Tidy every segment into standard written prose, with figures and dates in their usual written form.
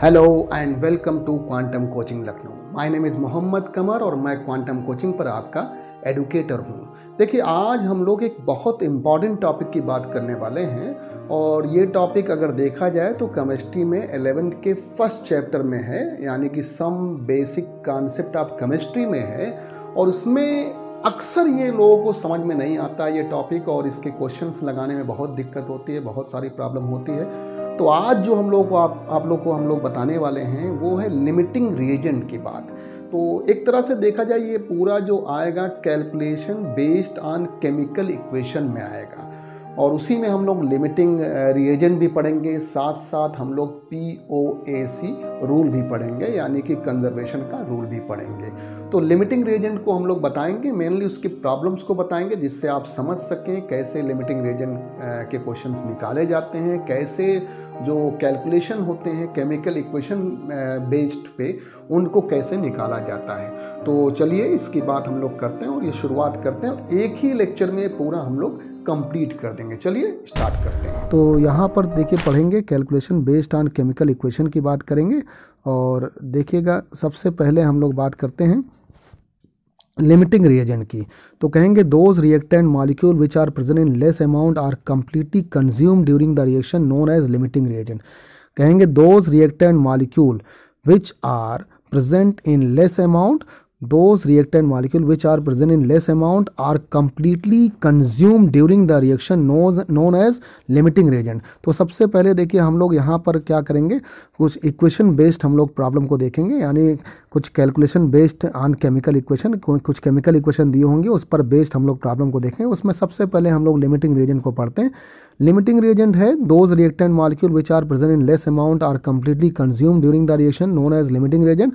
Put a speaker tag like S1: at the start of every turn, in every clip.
S1: Hello and welcome to Quantum coaching Lucknow. My name is Mohammad Qamar और मैं quantum coaching पर आपका एडुकेटर हूँ। देखिए, आज हम लोग एक बहुत इम्पॉर्टेंट टॉपिक की बात करने वाले हैं और ये टॉपिक अगर देखा जाए तो केमिस्ट्री में 11th के फर्स्ट चैप्टर में है, यानी कि some basic concept of chemistry में है। और उसमें अक्सर ये लोगों को समझ में नहीं आता ये टॉपिक और इसके क्वेश्चंस लगाने में बहुत दिक्कत होती है, बहुत सारी प्रॉब्लम होती है। तो आज जो हम लोग को आप लोग को हम लोग बताने वाले हैं वो है लिमिटिंग रिएजेंट की बात। तो एक तरह से देखा जाए ये पूरा जो आएगा calculation based on chemical equation में आएगा और उसी में हम लोग लिमिटिंग रिएजेंट भी पढ़ेंगे, साथ साथ हम लोग POAC रूल भी पढ़ेंगे, यानी कि कंजर्वेशन का रूल भी पढ़ेंगे। तो लिमिटिंग रिएजेंट को हम लोग बताएंगे, मेनली उसकी प्रॉब्लम्स को बताएंगे जिससे आप समझ सकें कैसे लिमिटिंग रिएजेंट के क्वेश्चंस निकाले जाते हैं, कैसे जो कैलकुलेशन होते हैं केमिकल इक्वेशन बेस्ड पे उनको कैसे निकाला जाता है। तो चलिए इसकी बात हम लोग करते हैं और ये शुरुआत करते हैं और एक ही लेक्चर में पूरा हम लोग कंप्लीट कर देंगे। चलिए स्टार्ट करते हैं। तो यहाँ पर देखिए पढ़ेंगे calculation based on chemical equation की बात करेंगे और देखिएगा सबसे पहले हम लोग बात करते हैं लिमिटिंग रिएजेंट की। तो कहेंगे those reactant molecule which are present in less amount are completely consume during the reaction known as limiting reagent. कहेंगे those reactant molecule which are present in less amount, those reactant molecule which are present in less amount are completely consumed during the reaction known as limiting reagent। तो सबसे पहले देखिए हम लोग यहाँ पर क्या करेंगे, कुछ इक्वेशन बेस्ड हम लोग प्रॉब्लम को देखेंगे, यानी कुछ calculation based on chemical equation, कुछ केमिकल इक्वेशन दिए होंगे उस पर बेस्ड हम लोग प्रॉब्लम को देखेंगे। उसमें सबसे पहले हम लोग लिमिटिंग रिएजेंट को पढ़ते हैं। लिमिटिंग रिएजेंट है those reactant molecule which are present in less amount are completely consume during the reaction known as limiting reagent.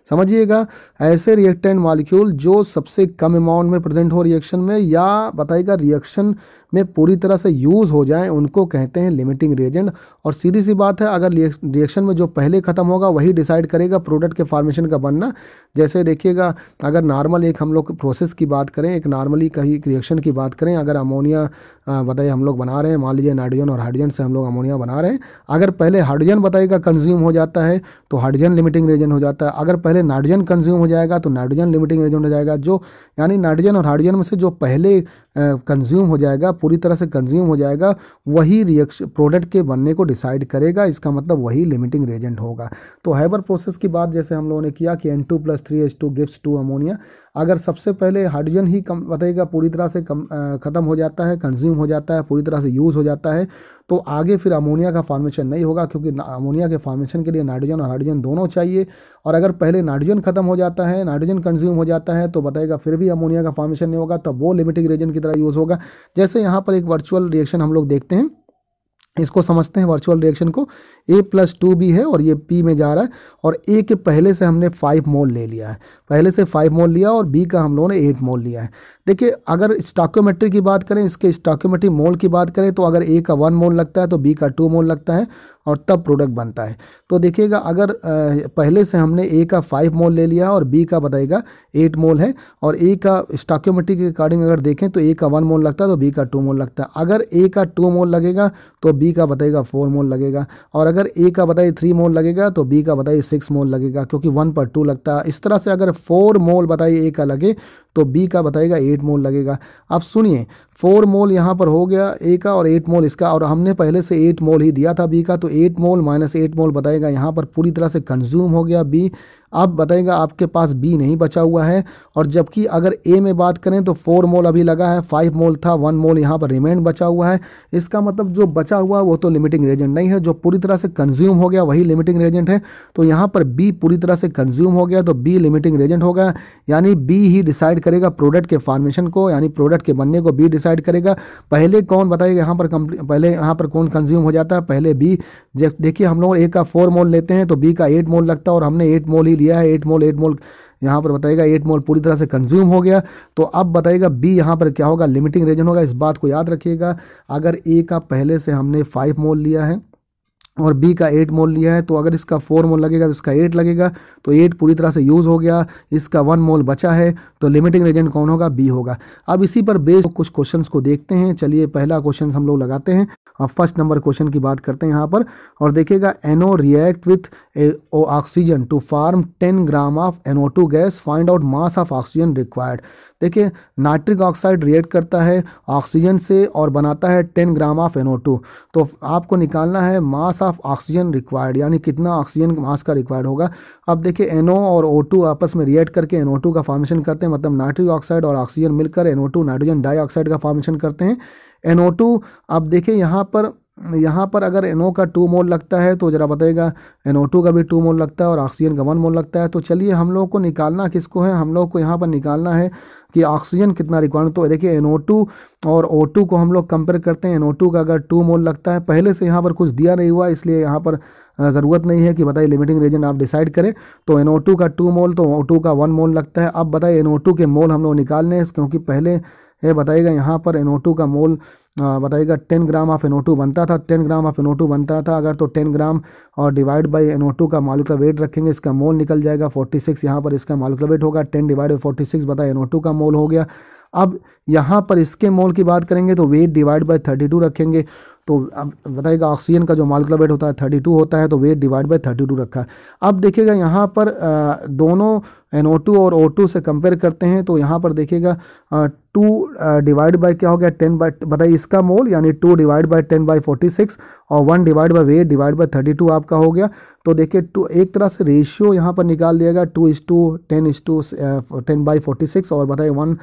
S1: समझिएगा, ऐसे रिएक्टेंट मॉलिक्यूल जो सबसे कम अमाउंट में प्रेजेंट हो रिएक्शन में या बताइएगा रिएक्शन में पूरी तरह से यूज़ हो जाएं उनको कहते हैं लिमिटिंग रिएजेंट। और सीधी सी बात है, अगर रिएक्शन में जो पहले ख़त्म होगा वही डिसाइड करेगा प्रोडक्ट के फॉर्मेशन का बनना। जैसे देखिएगा, अगर नॉर्मल एक हम लोग प्रोसेस की बात करें, एक नॉर्मली कहीं रिएक्शन की बात करें, अगर अमोनिया बताइए हम लोग बना रहे हैं, मान लीजिए नाइट्रोजन और हाइड्रोजन से हम लोग अमोनिया बना रहे हैं। अगर पहले हाइड्रोजन बताइएगा कंज्यूम हो जाता है तो हाइड्रोजन लिमिटिंग रिएजेंट हो जाता है। अगर पहले नाइट्रोजन कंज्यूम हो जाएगा तो नाइट्रोजन लिमिटिंग रिएजेंट हो जाएगा। जो यानी नाइट्रोजन और हाइड्रोजन में से जो पहले कंज्यूम हो जाएगा, पूरी तरह से कंज्यूम हो जाएगा, वही रिएक्शन प्रोडक्ट के बनने को डिसाइड करेगा। इसका मतलब वही लिमिटिंग रिएजेंट होगा। तो हैबर प्रोसेस की बात जैसे हम लोगों ने किया कि N2 + 3H2 गिव्स 2 अमोनिया। अगर सबसे पहले हाइड्रोजन ही कम बताइएगा पूरी तरह से ख़त्म हो जाता है, कंज्यूम हो जाता है, पूरी तरह से यूज़ हो जाता है, तो आगे फिर अमोनिया का फॉर्मेशन नहीं होगा, क्योंकि अमोनिया के फॉर्मेशन के लिए नाइट्रोजन और हाइड्रोजन दोनों चाहिए। और अगर पहले नाइट्रोजन खत्म हो जाता है, नाइट्रोजन कंज्यूम हो जाता है, तो बताइएगा फिर भी अमोनिया का फॉर्मेशन नहीं होगा, तब वो लिमिटिंग रिएजेंट की तरह यूज़ होगा। जैसे यहाँ पर एक वर्चुअल रिएक्शन हम लोग देखते हैं, इसको समझते हैं वर्चुअल रिएक्शन को। A + 2B है और ये P में जा रहा है और A के पहले से हमने 5 मोल ले लिया है, पहले से 5 मोल लिया और B का हम लोगों ने 8 मोल लिया है। देखिए, अगर स्टॉकियोमेट्री की बात करें, इसके स्टॉकियोमेट्री मोल की बात करें, तो अगर A का 1 मोल लगता है तो B का 2 मोल लगता है और तब प्रोडक्ट बनता है। तो देखिएगा, अगर पहले से हमने A का 5 मोल ले लिया और B का बताइएगा 8 मोल है और A का स्टॉकियोमेट्री के अकॉर्डिंग अगर देखें तो A का 1 मोल लगता है तो B का 2 मोल लगता है। अगर A का 2 मोल लगेगा तो B का बताइएगा 4 मोल लगेगा, और अगर A का बताइए 3 मोल लगेगा तो B का बताइए 6 मोल लगेगा, क्योंकि 1 पर 2 लगता है। इस तरह से अगर 4 मोल बताइए A का लगे तो B का बताइएगा 8 मोल लगेगा। अब सुनिए, 4 मोल यहाँ पर हो गया A का और 8 मोल इसका, और हमने पहले से 8 मोल ही दिया था B का, तो 8 मोल - 8 मोल बताएगा यहाँ पर पूरी तरह से कंज्यूम हो गया B। अब बताएगा आपके पास B नहीं बचा हुआ है। और जबकि अगर A में बात करें तो 4 मोल अभी लगा है, 5 मोल था, 1 मोल यहाँ पर रिमेंड बचा हुआ है। इसका मतलब जो बचा हुआ वो तो लिमिटिंग रिएजेंट नहीं है, जो पूरी तरह से कंज्यूम हो गया वही लिमिटिंग रिएजेंट है। तो यहाँ पर B पूरी तरह से कंज्यूम हो गया तो B लिमिटिंग रिएजेंट होगा, यानी B ही डिसाइड करेगा प्रोडक्ट के फॉर्मेशन को, यानी प्रोडक्ट के बनने को B डिसाइड करेगा। पहले कौन बताइएगा यहाँ पर पहले यहाँ पर कौन कंज्यूम हो जाता है, पहले B। देखिए, हम लोग A का 4 मोल लेते हैं तो B का 8 मोल लगता है और हमने 8 मोल ही लिया है। 8 मोल यहाँ पर बताइएगा 8 मोल पूरी तरह से कंज्यूम हो गया। तो अब बताइएगा B यहाँ पर क्या होगा, लिमिटिंग रिएजेंट होगा। इस बात को याद रखिएगा, अगर A का पहले से हमने 5 मोल लिया है और बी का 8 मोल लिया है, तो अगर इसका 4 मोल लगेगा तो इसका 8 लगेगा, तो 8 पूरी तरह से यूज़ हो गया, इसका 1 मोल बचा है, तो लिमिटिंग रेजेंट कौन होगा? बी होगा। अब इसी पर बेस्ड कुछ क्वेश्चंस को देखते हैं। चलिए पहला क्वेश्चन हम लोग लगाते हैं। अब फर्स्ट नंबर क्वेश्चन की बात करते हैं यहाँ पर, और देखिएगा NO react with oxygen to form 10 gram of NO2 gas, find out mass of oxygen required. देखिए नाइट्रिक ऑक्साइड रिएक्ट करता है ऑक्सीजन से और बनाता है 10 ग्राम ऑफ NO2, तो आपको निकालना है मास ऑफ ऑक्सीजन रिक्वायर्ड, यानी कितना ऑक्सीजन मास का रिक्वायर्ड होगा। अब देखिए NO और O2 आपस में रिएक्ट करके NO2 का फॉर्मेशन करते हैं, मतलब नाइट्रिक ऑक्साइड और ऑक्सीजन मिलकर NO2 नाइट्रोजन डाइऑक्साइड का फॉर्मेशन करते हैं। NO2, अब देखिए यहाँ पर अगर NO का 2 मोल लगता है तो ज़रा बताइएगा NO2 का भी 2 मोल लगता है और ऑक्सीजन का 1 मोल लगता है। तो चलिए हम लोग को निकालना किसको है? हम लोग को यहाँ पर निकालना है कि ऑक्सीजन कितना रिक्वायर्ड। तो देखिए NO2 और O2 को हम लोग कंपेयर करते हैं। NO2 का अगर 2 मोल लगता है, पहले से यहाँ पर कुछ दिया नहीं हुआ, इसलिए यहाँ पर ज़रूरत नहीं है कि बताइए लिमिटिंग रेजेंट आप डिसाइड करें। तो NO2 का 2 मोल, तो O2 का 1 मोल लगता है। अब बताइए NO2 के मोल हम लोग निकालने हैं, क्योंकि पहले ये बताइएगा यहाँ पर NO2 का मोल बताइएगा 10 ग्राम ऑफ NO2 बनता था, 10 ग्राम ऑफ NO2 बनता था अगर, तो 10 ग्राम और डिवाइड बाई NO2 का मॉलिक्यूलर वेट रखेंगे, इसका मोल निकल जाएगा 46। यहाँ पर इसका मॉलिक्यूलर वेट होगा 10 डिवाइड बाई 46, बताइए NO2 का मोल हो गया। अब यहाँ पर इसके मोल की बात करेंगे तो वेट डिवाइड बाई 32 रखेंगे, तो अब बताइएगा ऑक्सीजन का जो मॉलिक्यूलर वेट होता है 32 होता है, तो वेट डिवाइड बाई 32 रखा है। अब देखिएगा यहाँ पर दोनों NO2 और O2 से कंपेयर करते हैं, तो यहाँ पर देखिएगा 2 डिवाइड बाई क्या हो गया 10 बाई, बताइए इसका मोल, यानी 2 डिवाइड बाई 10 बाई 46 और 1 divide by weight divide by 32 आपका हो गया। तो देखिए एक तरह से रेशियो यहाँ पर निकाल दिएगा 2:10 बाई 46 और बताइए 1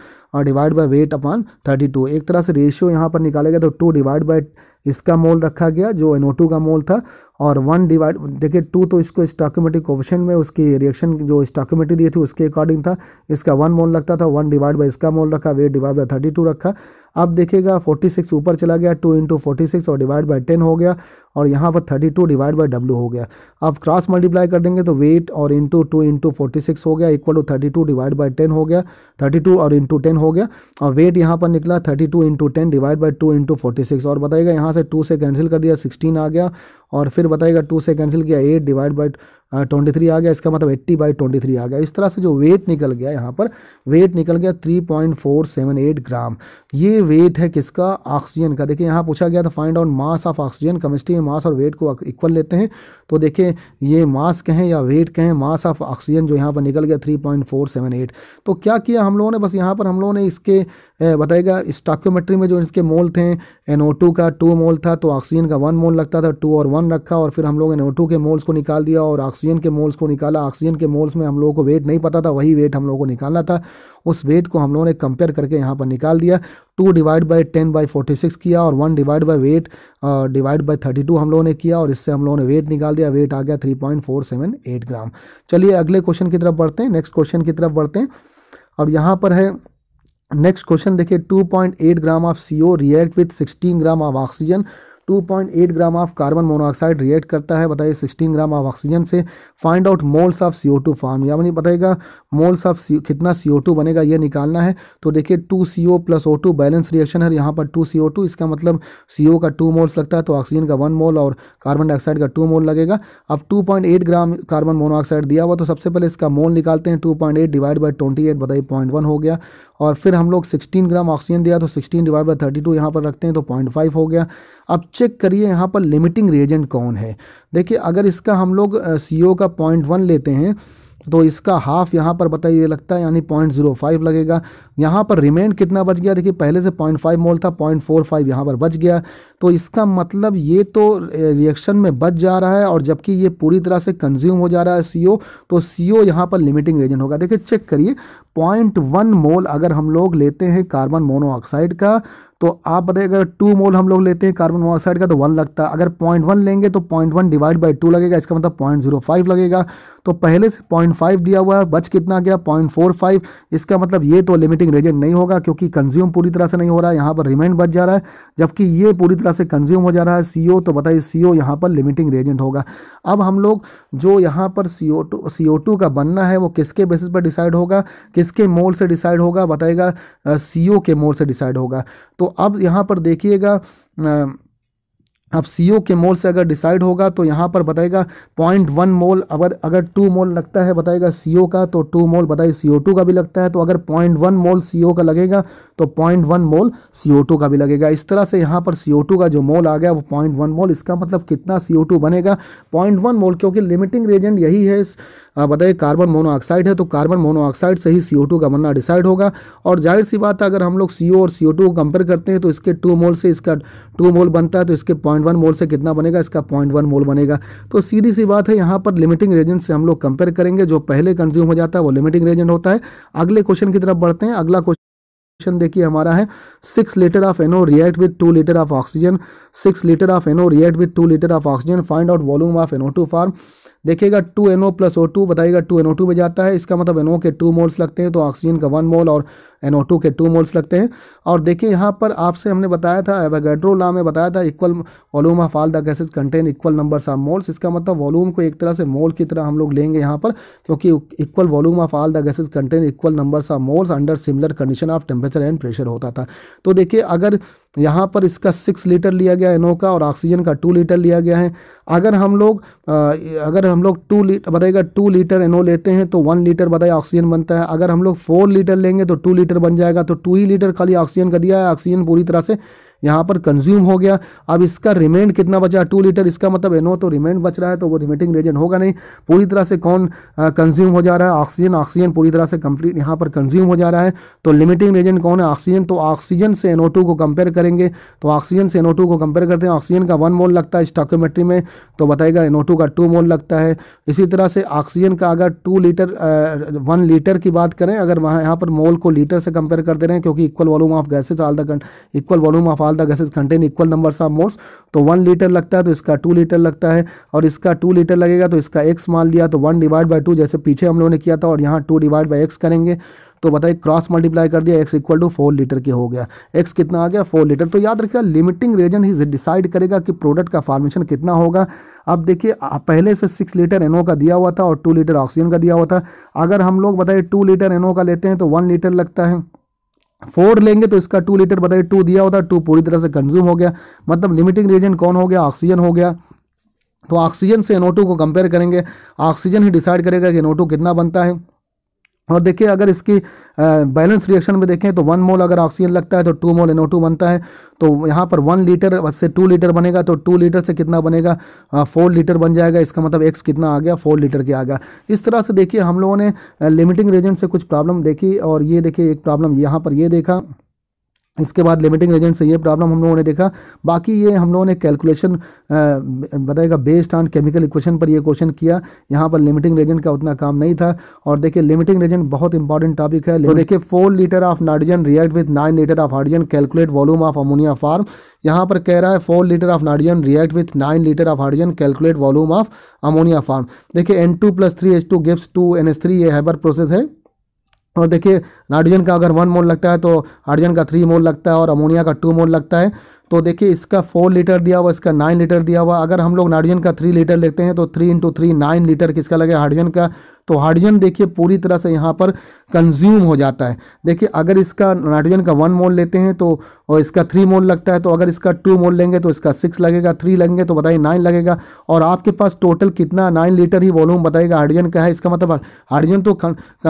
S1: डिवाइड बाई वेट अपॉन 32, एक तरह से रेशियो यहाँ पर निकालेगा। तो 2 डिवाइड बाई इसका मोल रखा गया जो NO2 का मोल था, और 1 डिवाइड, देखिए 2 तो इसको स्टोइकोमेट्रिक कोएफिशिएंट में उसकी रिएक्शन जो स्टोइकोमेट्री दी थी उसके अकॉर्डिंग था, इसका 1 मोल लगता था, 1 डिवाइड बाई इसका मोल रखा, वेट डिवाइड बाई 32 रखा। अब देखिएगा 46 ऊपर चला गया, 2 × 46 और डिवाइड बाई 10 हो गया, और यहाँ पर 32 डिवाइड बाई W हो गया। अब क्रॉस मल्टीप्लाई कर देंगे तो वेट और इंटू 2 × 46 हो गया इक्वल टू 32 डिवाइड बाई 10 हो गया, 32 और इंटू 10 हो गया, और वेट यहाँ पर निकला 32 × 10 डिवाइड बाई 2 × 46, और बताइएगा यहाँ से 2 से कैंसिल कर दिया 16 आ गया, और फिर बताइएगा 2 से कैंसिल किया 8 डिवाइड बाई 23 आ गया, इसका मतलब 80/23 आ गया। इस तरह से जो वेट निकल गया, यहाँ पर वेट निकल गया 3.478 ग्राम। ये वेट है किसका? ऑक्सीजन का। देखिए यहाँ पूछा गया था find out mass of oxygen, chemistry में मास और वेट को इक्वल लेते हैं, तो देखिए ये मास कहें या वेट कहें, मास ऑफ ऑक्सीजन जो यहाँ पर निकल गया 3.478। तो क्या किया हम लोगों ने, बस यहाँ पर हम लोगों ने इसके बताइएगा स्टोइकोमेट्री में जो इसके मोल थे, NO2 का 2 मोल था तो ऑक्सीजन का 1 मोल लगता था, 2 और 1 रखा, और फिर हम लोग NO2 के मोल्स को निकाल दिया और ऑक्सीजन के मोल्स को निकाला। ऑक्सीजन के मोल्स में हम लोगों को वेट नहीं पता था, वही वेट हम लोगों को निकालना था, उस वेट को हम लोगों ने कंपेयर करके यहाँ पर निकाल दिया। 2 डिवाइड बाई 10 बाई 46 किया और 1 divide by weight divide by 32 हम लोगों ने किया, और इससे हम लोगों ने वेट निकाल दिया, वेट आ गया 3.478 ग्राम। चलिए अगले क्वेश्चन की तरफ बढ़ते हैं, नेक्स्ट क्वेश्चन की तरफ बढ़ते हैं। अब यहाँ पर है नेक्स्ट क्वेश्चन, देखिए 2.8 gram of CO react with 16 gram of oxygen, 2.8 gram of carbon monoxide react करता है, बताइए 16 ग्राम ऑफ ऑक्सीजन से, find out moles of CO2 form, यानी बताएगा मोल्स ऑफ कितना CO2 बनेगा ये निकालना है। तो देखिए 2CO + O2 बैलेंस रिएक्शन है, यहाँ पर 2CO2, इसका मतलब CO का 2 मोल्स लगता है तो ऑक्सीजन का 1 मोल और कार्बन डाइऑक्साइड का 2 मोल लगेगा। अब 2.8 ग्राम कार्बन मोनोऑक्साइड दिया हुआ, तो सबसे पहले इसका मोल निकालते हैं, 2.8 डिवाइड बाई 28 बताइए 0.1 हो गया, और फिर हम लोग 16 ग्राम ऑक्सीजन दिया तो 16 डिवाइड बाई 32 यहाँ पर रखते हैं तो 0.5 हो गया। अब चेक करिए यहाँ पर लिमिटिंग रिएजेंट कौन है। देखिए अगर इसका हम लोग CO का 0.1 लेते हैं तो इसका हाफ यहाँ पर बताइए लगता है, यानी 0.05 लगेगा। यहाँ पर रिमेंड कितना बच गया, देखिए पहले से 0.5 मोल था, 0.45 यहाँ पर बच गया, तो इसका मतलब ये तो रिएक्शन में बच जा रहा है, और जबकि ये पूरी तरह से कंज्यूम हो जा रहा है CO, तो CO यहाँ पर लिमिटिंग रेजेंट होगा। देखिए चेक करिए 0.1 मोल अगर हम लोग लेते हैं कार्बन मोनोऑक्साइड का, तो आप बताइए अगर 2 मोल हम लोग लेते हैं कार्बन मोनोऑक्साइड का तो 1 लगता है, अगर 0.1 लेंगे तो 0.1 डिवाइड बाई 2 लगेगा, इसका मतलब 0.05 लगेगा। तो पहले से 0.5 दिया हुआ है, बच कितना गया 0.45, इसका मतलब ये तो लिमिटिंग रेजेंट नहीं होगा क्योंकि कंज्यूम पूरी तरह से नहीं हो रहा है, यहाँ पर रिमेंड बच जा रहा है, जबकि ये पूरी तरह से कंज्यूम हो जा रहा है CO, तो बताइए CO यहाँ पर लिमिटिंग रेजेंट होगा। अब हम लोग जो यहाँ पर CO2 का बनना है वो किसके बेसिस पर डिसाइड होगा, किसके मोल से डिसाइड होगा, बताएगा CO के मोल से डिसाइड होगा। तो अब यहाँ पर देखिएगा अब CO के मोल से अगर डिसाइड होगा तो यहाँ पर बताएगा 0.1 मोल, अगर 2 मोल लगता है बताएगा CO का तो 2 मोल बताइए CO2 का भी लगता है, तो अगर 0.1 मोल CO का लगेगा तो 0.1 मोल CO2 का भी लगेगा। इस तरह से यहाँ पर CO2 का जो मोल आ गया वो 0.1 मोल, इसका मतलब कितना CO2 बनेगा 0.1 मोल, क्योंकि लिमिटिंग रेजेंट यही है बताइए कार्बन मोनोऑक्साइड है, तो कार्बन मोनोऑक्साइड से ही CO2 का बनना डिसाइड होगा। और जाहिर सी बात है अगर हम लोग CO और CO2 को कंपेयर करते हैं तो इसके 2 मोल से इसका 2 मोल बनता है, तो इसके 0.1 मोल से कितना बनेगा, इसका 0.1 मोल बनेगा। तो सीधी सी बात है यहाँ पर लिमिटिंग रेजेंट से हम लोग कंपेयर करेंगे, जो पहले कंज्यूम हो जाता है वो लिमिटिंग रेजेंट होता है। अगले क्वेश्चन की तरफ बढ़ते हैं। अगला क्वेश्चन देखिए हमारा है 6 litre of NO react with 2 litre of oxygen. 6 litre of NO react with 2 litre of oxygen, find out volume of NO2 form. देखिएगा 2NO प्लस O2 बताइएगा 2NO2 में जाता है, इसका मतलब NO के 2 मोल्स लगते हैं, तो ऑक्सीजन का 1 मोल और NO2 के 2 मोल्स लगते हैं। और देखिए यहाँ पर आपसे हमने बताया था एवोगैड्रो लॉ में बताया था equal volume of all the gases contain equal numbers of moles. इसका मतलब वॉल्यूम को एक तरह से मोल की तरह हम लोग लेंगे यहाँ पर, क्योंकि equal volume of all the gases contain equal numbers of moles under similar condition of temperature and pressure होता था। तो देखिए अगर यहाँ पर इसका 6 लीटर लिया गया NO का और ऑक्सीजन का 2 लीटर लिया गया है, अगर हम लोग 2 लीटर बताइएगा 2 लीटर NO लेते हैं तो 1 लीटर बताइए ऑक्सीजन बनता है। अगर हम लोग 4 लीटर लेंगे तो 2 लीटर बन जाएगा, तो 2 ही लीटर खाली ऑक्सीजन का दिया है, ऑक्सीजन पूरी तरह से यहाँ पर कंज्यूम हो गया। अब इसका रिमेंड कितना बचा 2 लीटर, इसका मतलब NO तो रिमेंड बच रहा है, तो वो लिमिटिंग रेजेंट होगा नहीं। पूरी तरह से कौन कंज्यूम हो जा रहा है, ऑक्सीजन। ऑक्सीजन पूरी तरह से कंप्लीट यहाँ पर कंज्यूम हो जा रहा है, तो लिमिटिंग रेजेंट कौन है, ऑक्सीजन। तो ऑक्सीजन से NO2 को कंपेयर करेंगे, तो ऑक्सीजन से NO2 को कंपेयर करते हैं, ऑक्सीजन का 1 मोल लगता है स्टोइकियोमेट्री में, तो बताएगा NO2 का 2 मोल लगता है। इसी तरह से ऑक्सीजन का अगर 1 लीटर की बात करें, अगर वहाँ यहाँ पर मोल को लीटर से कंपेयर कर दे रहे हैं, क्योंकि equal volume of gases equal volume of all the gases contain equal numbers of moles, तो 1 लीटर लगता है तो इसका 2 लीटर लगता है, और इसका 2 लीटर लगेगा तो इसका x मान लिया, तो 1 डिवाइड बाई 2 जैसे पीछे हम लोगों ने किया था, और यहाँ 2 डिवाइड बाई x करेंगे, तो बताइए क्रॉस मल्टीप्लाई कर दिया, x इक्वल टू 4 लीटर के हो गया। x कितना आ गया 4 लीटर। तो याद रखिएगा लिमिटिंग रेजेंट ही डिसाइड करेगा कि प्रोडक्ट का फॉर्मेशन कितना होगा। अब देखिए पहले से 6 लीटर NO का दिया हुआ था और 2 लीटर ऑक्सीजन का दिया हुआ था। अगर हम लोग बताइए 2 लीटर NO का लेते हैं तो 1 लीटर लगता है, 4 लेंगे तो इसका 2 लीटर बताइए 2 दिया होता है, 2 पूरी तरह से कंज्यूम हो गया, मतलब लिमिटिंग रेजेंट कौन हो गया, ऑक्सीजन हो गया। तो ऑक्सीजन से NO2 को कंपेयर करेंगे, ऑक्सीजन ही डिसाइड करेगा कि NO2 कितना बनता है। और देखिए अगर इसकी बैलेंस रिएक्शन में देखें तो 1 मोल अगर ऑक्सीजन लगता है तो 2 मोल NO2 बनता है, तो यहाँ पर 1 लीटर से 2 लीटर बनेगा, तो 2 लीटर से कितना बनेगा 4 लीटर बन जाएगा। इसका मतलब x कितना आ गया 4 लीटर के आ गया। इस तरह से देखिए हम लोगों ने लिमिटिंग रेजेंट से कुछ प्रॉब्लम देखी, और ये देखिए एक प्रॉब्लम यहाँ पर ये देखा, इसके बाद लिमिटिंग रेजेंट से ये प्रॉब्लम हम लोगों ने देखा। बाकी ये हम लोगों ने कैलकुलेशन बताएगा बेस्ड ऑन केमिकल इक्वेशन पर ये क्वेश्चन किया, यहाँ पर लिमिटिंग रेजेंट का उतना काम नहीं था। और देखिए लिमिटिंग रेजेंट बहुत इंपॉर्टेंट टॉपिक है। तो देखिए 4 litre of nitrogen react with 9 litre of hydrogen, calculate volume of ammonia form. यहाँ पर कह रहा है 4 litre of nitrogen react with 9 litre of hydrogen, calculate volume of ammonia form. देखिए N2 + 3H2 गिव्स 2 NH3, ये हैबर प्रोसेस है। और देखिए नाइट्रोजन का अगर 1 मोल लगता है तो हाइड्रोजन का 3 मोल लगता है, और अमोनिया का 2 मोल लगता है। तो देखिए इसका 4 लीटर दिया हुआ, इसका 9 लीटर दिया हुआ। अगर हम लोग नाइट्रोजन का 3 लीटर लेते हैं तो 3 × 3 9 लीटर किसका लगेगा, हाइड्रोजन का। तो हाइड्रोजन देखिए पूरी तरह से यहाँ पर कंज्यूम हो जाता है। देखिए अगर इसका नाइट्रोजन का 1 मोल लेते हैं तो और इसका 3 मोल लगता है, तो अगर इसका 2 मोल लेंगे तो इसका 6 लगेगा, 3 लेंगे तो बताइए 9 लगेगा। और आपके पास टोटल कितना 9 लीटर ही वॉल्यूम बताएगा हाइड्रोजन का है। इसका मतलब हाइड्रोजन तो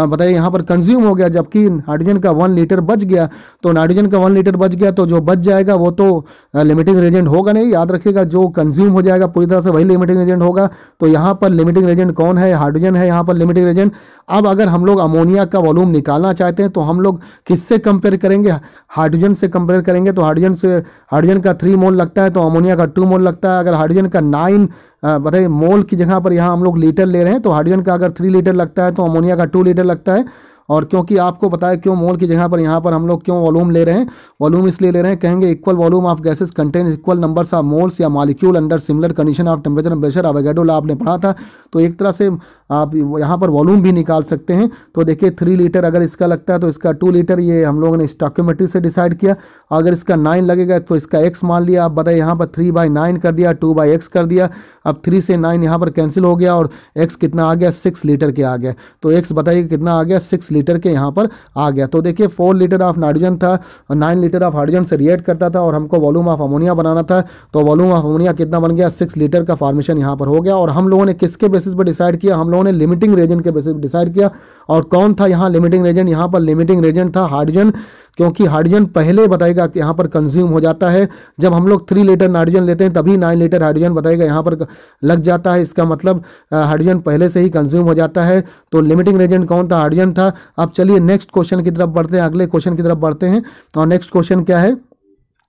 S1: बताइए यहाँ पर कंज्यूम हो गया, जबकि हाइड्रोजन का 1 लीटर बच गया। तो नाइट्रोजन का 1 लीटर बच गया, तो जो बच जाएगा वो तो लिमिटिंग रेजेंट होगा नहीं। याद रखिएगा जो कंज्यूम हो जाएगा पूरी तरह से वही लिमिटिंग रेजेंट होगा। तो यहाँ पर लिमिटिंग रेजेंट कौन है, हाइड्रोजन है यहाँ पर लिमिटिंग रेजेंट। अब अगर हम लोग अमोनिया का वॉल्यूम निकालना चाहते हैं तो हम लोग किससे कंपेयर करेंगे, हाइड्रोजन से कंपेयर करेंगे। तो हाइड्रोजन का 3 मोल लगता है, तो अमोनिया का 2 मोल लगता है। अगर हाइड्रोजन का 9 बताइए मोल की जगह पर यहाँ हम लोग लीटर ले रहे हैं, तो हाइड्रोजन का अगर 3 लीटर लगता है तो अमोनिया का 2 लीटर लगता है। और क्योंकि आपको पता है क्यों मोल की जगह पर यहाँ पर हम लोग क्यों वॉल्यूम ले रहे हैं, वॉल्यूम इसलिए ले रहे हैं, कहेंगे equal volume of gases contain equal numbers of moles या molecule under similar condition of temperature and pressure. Avogadro law आपने पढ़ा था, तो एक तरह से आप यहाँ पर वॉल्यूम भी निकाल सकते हैं। तो देखिए 3 लीटर अगर इसका लगता है तो इसका 2 लीटर ये हम लोगों ने स्टोइकियोमेट्री से डिसाइड किया। अगर इसका 9 लगेगा तो इसका x मान लिया। आप बताइए यहाँ पर 3/9 कर दिया, 2/x कर दिया। अब 3 से 9 यहाँ पर कैंसिल हो गया और x कितना आ गया 6 लीटर के आ गया। तो x बताइए कितना आ गया 6 लीटर के यहाँ पर आ गया। तो देखिए 4 लीटर ऑफ नाइट्रोजन था और 9 लीटर ऑफ हाइड्रोजन से रिएक्ट करता था और हमको वॉल्यूम ऑफ अमोनिया बनाना था। तो वॉल्यूम ऑफ अमोनिया कितना बन गया, 6 लीटर का फॉर्मेशन यहाँ पर हो गया। और हम लोगों ने किसके बेसिस पर डिसाइड किया, हम लोगों ने लिमिटिंग रेजेंट के बेसिस पर डिसाइड किया। और कौन था यहाँ लिमिटिंग रेजेंट, यहाँ पर लिमिटिंग रेजेंट था हाइड्रोजन, क्योंकि हाइड्रोजन पहले बताएगा कि यहाँ पर कंज्यूम हो जाता है। जब हम लोग 3 लीटर नाइट्रोजन लेते हैं तभी 9 लीटर हाइड्रोजन बताएगा यहाँ पर लग जाता है। इसका मतलब हाइड्रोजन पहले से ही कंज्यूम हो जाता है। तो लिमिटिंग रेजेंट कौन था, हाइड्रोजन था। अब चलिए नेक्स्ट क्वेश्चन की तरफ बढ़ते हैं, अगले क्वेश्चन की तरफ बढ़ते हैं। और नेक्स्ट क्वेश्चन क्या है,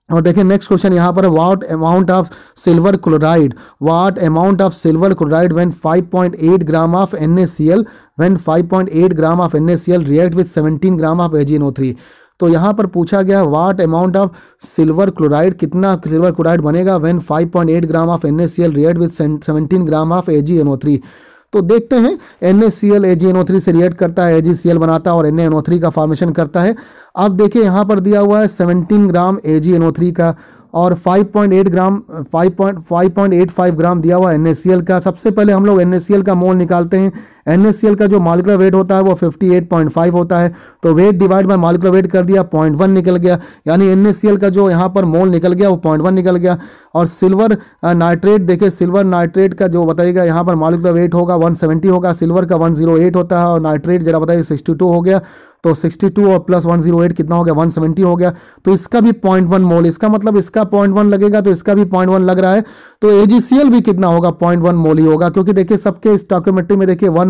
S1: और देखिए नेक्स्ट क्वेश्चन यहाँ पर, what amount of silver chloride when 5.8 gram of NaCl react with 17 gram of AgNO3। तो यहाँ पर पूछा गया what amount of silver chloride, कितना सिल्वर क्लोराइड बनेगा when 5.8 gram of NaCl react with 17 gram of AgNO3। तो देखते हैं, NaCl AgNO3 से रिएक्ट करता है, AgCl बनाता है और NaNO3 का फॉर्मेशन करता है। अब देखिए यहाँ पर दिया हुआ है 17 ग्राम AgNO3 का और 5.85 ग्राम दिया हुआ है NaCl का। सबसे पहले हम लोग NaCl का मोल निकालते हैं। NaCl का जो मॉलिक्यूलर वेट होता है वो 58.5 होता है। तो weight divide by molecular weight कर दिया, 0.1 निकल गया, यानी NaCl का जो यहाँ पर मोल निकल गया वो 0.1 निकल गया। और सिल्वर नाइट्रेट, देखिए सिल्वर नाइट्रेट का जो बताइएगा यहाँ पर मॉलिक्यूलर वेट होगा 170 होगा, सिल्वर का 108 होता है और नाइट्रेट जरा बताइए 62 हो गया। तो 62 और प्लस 108 कितना हो गया, 170 हो गया। तो इसका भी 0.1 मोल, इसका मतलब इसका 0.1 लगेगा तो इसका भी 0.1 लग रहा है। तो AgCl भी कितना होगा, 0.1 मोल ही होगा, क्योंकि देखिए सबके स्टोइकियोमेट्री में देखिए 1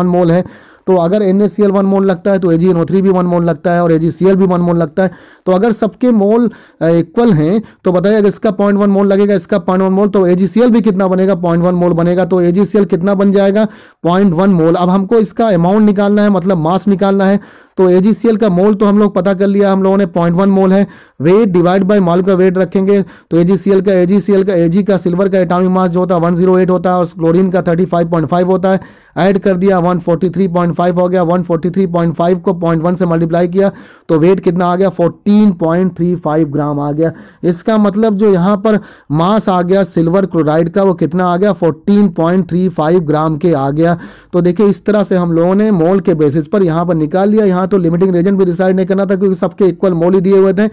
S1: मोल है। तो अगर NaCl 1 मोल लगता है तो AgNO3 भी 1 मोल लगता है और AgCl भी 1 मोल लगता है। तो अगर सबके मोल इक्वल हैं तो बताइए, अगर इसका 0.1 मोल लगेगा, इसका 0.1 मोल, तो AgCl भी कितना बनेगा, 0.1 मोल बनेगा। तो AgCl कितना बन जाएगा, 0.1 मोल। अब हमको इसका अमाउंट निकालना है, मतलब मास निकालना है। तो AgCl का मोल तो हम लोग पता कर लिया, हम लोगों ने 0.1 मोल है। Weight divide by molecular weight रखेंगे तो AgCl का Ag का सिल्वर का एटॉमिक मास जो होता है 108 होता है और क्लोरीन का 35.5 होता है। ऐड कर दिया 143.5 हो गया, 143.5 को 0.1 से मल्टीप्लाई किया तो वेट कितना आ गया, 14.35 ग्राम आ गया। इसका मतलब जो यहाँ पर मास आ गया सिल्वर क्लोराइड का वो कितना आ गया, 14.35 ग्राम के आ गया। तो देखिए इस तरह से हम लोगों ने मोल के बेसिस पर यहाँ पर निकाल लिया। यहाँ तो लिमिटिंग रेजेंट भी डिसाइड नहीं करना था क्योंकि सबके इक्वल मोल ही दिए हुए थे।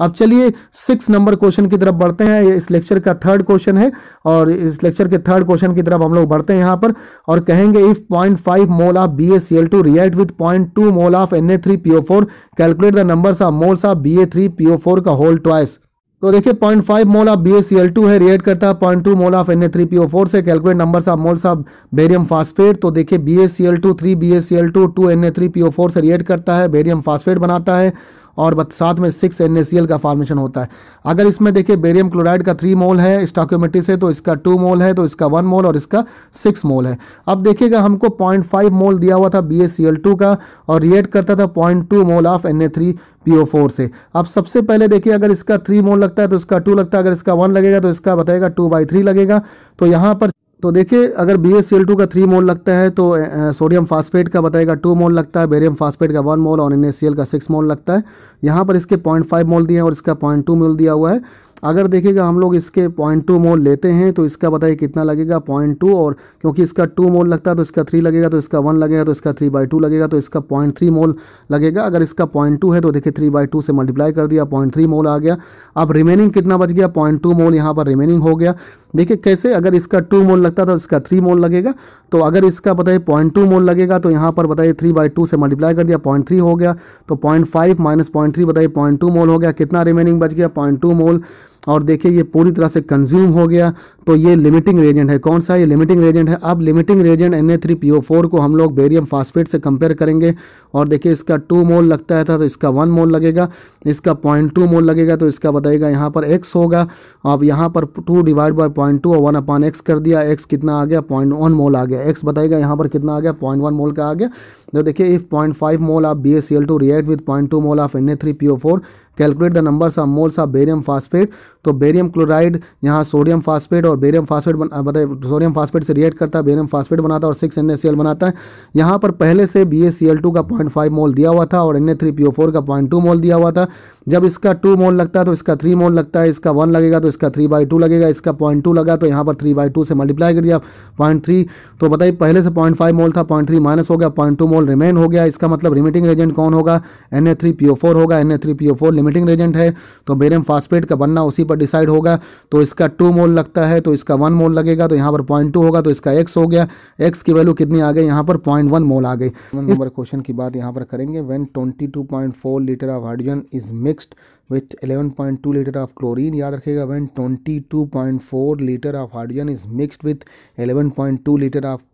S1: अब चलिए 6 नंबर क्वेश्चन की तरफ बढ़ते हैं। ये इस लेक्चर का 3rd क्वेश्चन है और इस लेक्चर के 3rd क्वेश्चन की तरफ हम लोग बढ़ते हैं यहाँ पर और कहेंगे if 0.5 mole of BaCl2 react with 0.2 mole of Na3PO4 calculate the numbers of moles of Ba3PO4 का होल ट्वाइस। तो देखिए 0.5 मोल ऑफ BaCl2 है, रिएक्ट करता है 0.2 मोल ऑफ Na3PO4 से, calculate numbers of moles of barium phosphate. तो देखिए BaCl2 3 BaCl2 2 Na3PO4 से रिएक्ट करता है, बेरियम फास्फेट बनाता है और साथ में 6 NaCl का फॉर्मेशन होता है। अगर इसमें देखिए बेरियम क्लोराइड का 3 मोल है स्टोइकियोमेट्री से तो इसका 2 मोल है, तो इसका 1 मोल और इसका 6 मोल है। अब देखिएगा हमको 0.5 मोल दिया हुआ था BaCl2 का और रिएक्ट करता था 0.2 मोल ऑफ Na3PO4 से। अब सबसे पहले देखिए अगर इसका 3 मोल लगता है तो इसका 2 लगता है, अगर इसका 1 लगेगा तो इसका बताएगा 2/3 लगेगा। तो यहाँ पर तो देखिए अगर BaCl2 का 3 मोल लगता है तो सोडियम फास्फेट का बताएगा 2 मोल लगता है, बेरियम फास्फेट का 1 मोल और NaCl का 6 मोल लगता है। यहाँ पर इसके 0.5 मोल दिए हैं और इसका 0.2 मोल दिया हुआ है। अगर देखिएगा हम लोग इसके 0.2 मोल लेते हैं तो इसका बताइए कितना लगेगा, 0.2, और क्योंकि इसका 2 मोल लगता है तो इसका 3 लगेगा, तो इसका 1 लगेगा, तो इसका 3/2 लगेगा, तो इसका 0.3 मोल लगेगा। अगर इसका 0.2 है तो देखिए 3/2 से मल्टीप्लाई कर दिया, 0.3 मोल आ गया। अब रिमेनिंग कितना बच गया, 0.2 मोल यहाँ पर रिमेनिंग हो गया। देखिए कैसे, अगर इसका 2 मोल लगता था इसका 3 मोल लगेगा, तो अगर इसका बताइए 0.2 मोल लगेगा तो यहाँ पर बताइए 3/2 से मल्टीप्लाई कर दिया, 0.3 हो गया। तो 0.5 माइनस 0.3 बताइए 0.2 मोल हो गया। कितना रिमेनिंग बच गया, 0.2 मोल। और देखिए ये पूरी तरह से कंज्यूम हो गया। तो ये लिमिटिंग रेजेंट है, कौन सा, ये लिमिटिंग रेजेंट है। अब लिमिटिंग रेजेंट Na3PO4 को हम लोग बेरियम फास्फेट से कंपेयर करेंगे और देखिए इसका 2 मोल लगता है था तो इसका 1 मोल लगेगा, इसका 0.2 मोल लगेगा तो इसका बताएगा यहाँ पर x होगा। अब यहाँ पर 2 डिवाइड बाय 0.2 और 1/x कर दिया, x कितना आ गया, 0.1 मोल आ गया। x बताएगा यहाँ पर कितना आ गया, 0.1 मोल का आ गया। तो देखिए if 0.5 mole of BaCl2 react with 0.2 mole of Na3PO4 calculate the numbers of moles of barium phosphate. तो बेरियम क्लोराइड यहाँ सोडियम फास्फेट और बेरियम फास्फेट बताइए सोडियम फास्फेट से रिएक्ट करता है, बेरियम फास्फेट बनाता है और 6 NaCl बनाता है। यहाँ पर पहले से BaCl2 का 0.5 मोल दिया हुआ था और Na3PO4 का 0.2 मोल दिया हुआ था। जब इसका 2 मोल लगता है तो इसका 3 मोल लगता है, इसका 1 लगेगा तो इसका 3/2 लगेगा, इसका 0.2 लगा तो यहाँ पर 3/2 से मल्टीप्लाई कर दिया 0.3। तो बताइए पहले से 0.5 मोल था, 0.3 माइनस हो गया, 0.2 मोल रिमेन हो गया। इसका मतलब लिमिटिंग एजेंट कौन होगा? Na3PO4 होगा। Na3PO4 लिमिटिंग एजेंट है तो बेरियम फास्फेट का बनना उसी पर डिसाइड होगा। तो इसका 2 मोल लगता है तो इसका 1 मोल लगेगा तो यहाँ पर 0.2 होगा तो इसका x हो गया। x की वैल्यू कितनी आ गई? यहाँ पर 0.1 मोल आ गई। नंबर क्वेश्चन की बात यहाँ पर करेंगे। When 22.4 litre of hydrogen is mixed with 11.2 litre of chlorine. याद रखिएगा when 22.4 litre of hydrogen is mixed with 11.2 litre of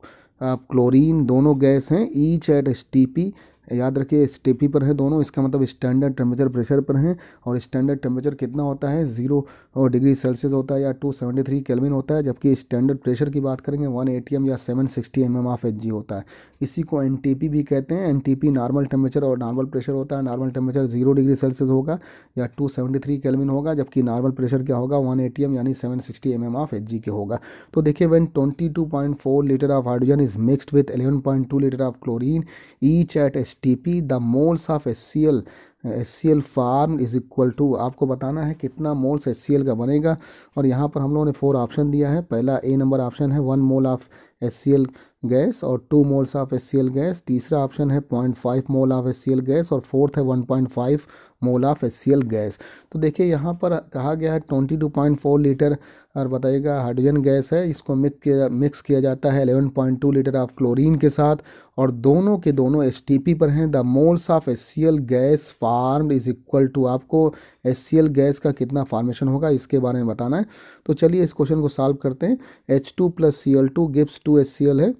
S1: chlorine. दोनों गैस हैं ईच एट STP। याद रखिए STP पर है दोनों, इसका मतलब स्टैंडर्ड टेम्परेचर प्रेशर पर हैं। और स्टैंडर्ड टेम्परेचर कितना होता है? 0 डिग्री सेल्सियस होता है या 273 केल्विन होता है। जबकि स्टैंडर्ड प्रेशर की बात करेंगे 1 ATM या 760 mm ऑफ Hg होता है। इसी को NTP भी कहते हैं। NTP नॉर्मल टेम्परेचर और नॉर्मल प्रेशर होता है। नॉर्मल टेम्परेचर 0 डिग्री सेल्सियस होगा या 273 केल्विन होगा, जबकि नॉर्मल प्रेशर क्या होगा? 1 ATM यानी 760 mm ऑफ Hg के होगा। तो देखिए when 22.4 litre of hydrogen is mixed with 11.2 litre of chlorine each at STP, the moles of HCl form is equal to. आपको बताना है कितना मोल्स HCl का बनेगा। और यहाँ पर हम लोगों ने 4 ऑप्शन दिया है। पहला A नंबर ऑप्शन है 1 मोल ऑफ HCl गैस और 2 मोल्स ऑफ HCl गैस। तीसरा ऑप्शन है 0.5 मोल ऑफ HCl गैस और फोर्थ है 1.5 मोल ऑफ HCl गैस। तो देखिए यहाँ पर कहा गया है 22.4 लीटर और बताइएगा हाइड्रोजन गैस है, इसको मिक्स किया जाता है 11.2 लीटर ऑफ क्लोरीन के साथ और दोनों के दोनों STP पर हैं। The moles of HCl gas formed is equal to. आपको HCl गैस का कितना फॉर्मेशन होगा इसके बारे में बताना है। तो चलिए इस क्वेश्चन को सॉल्व करते हैं। H2 + Cl2 गिव्स 2 HCl है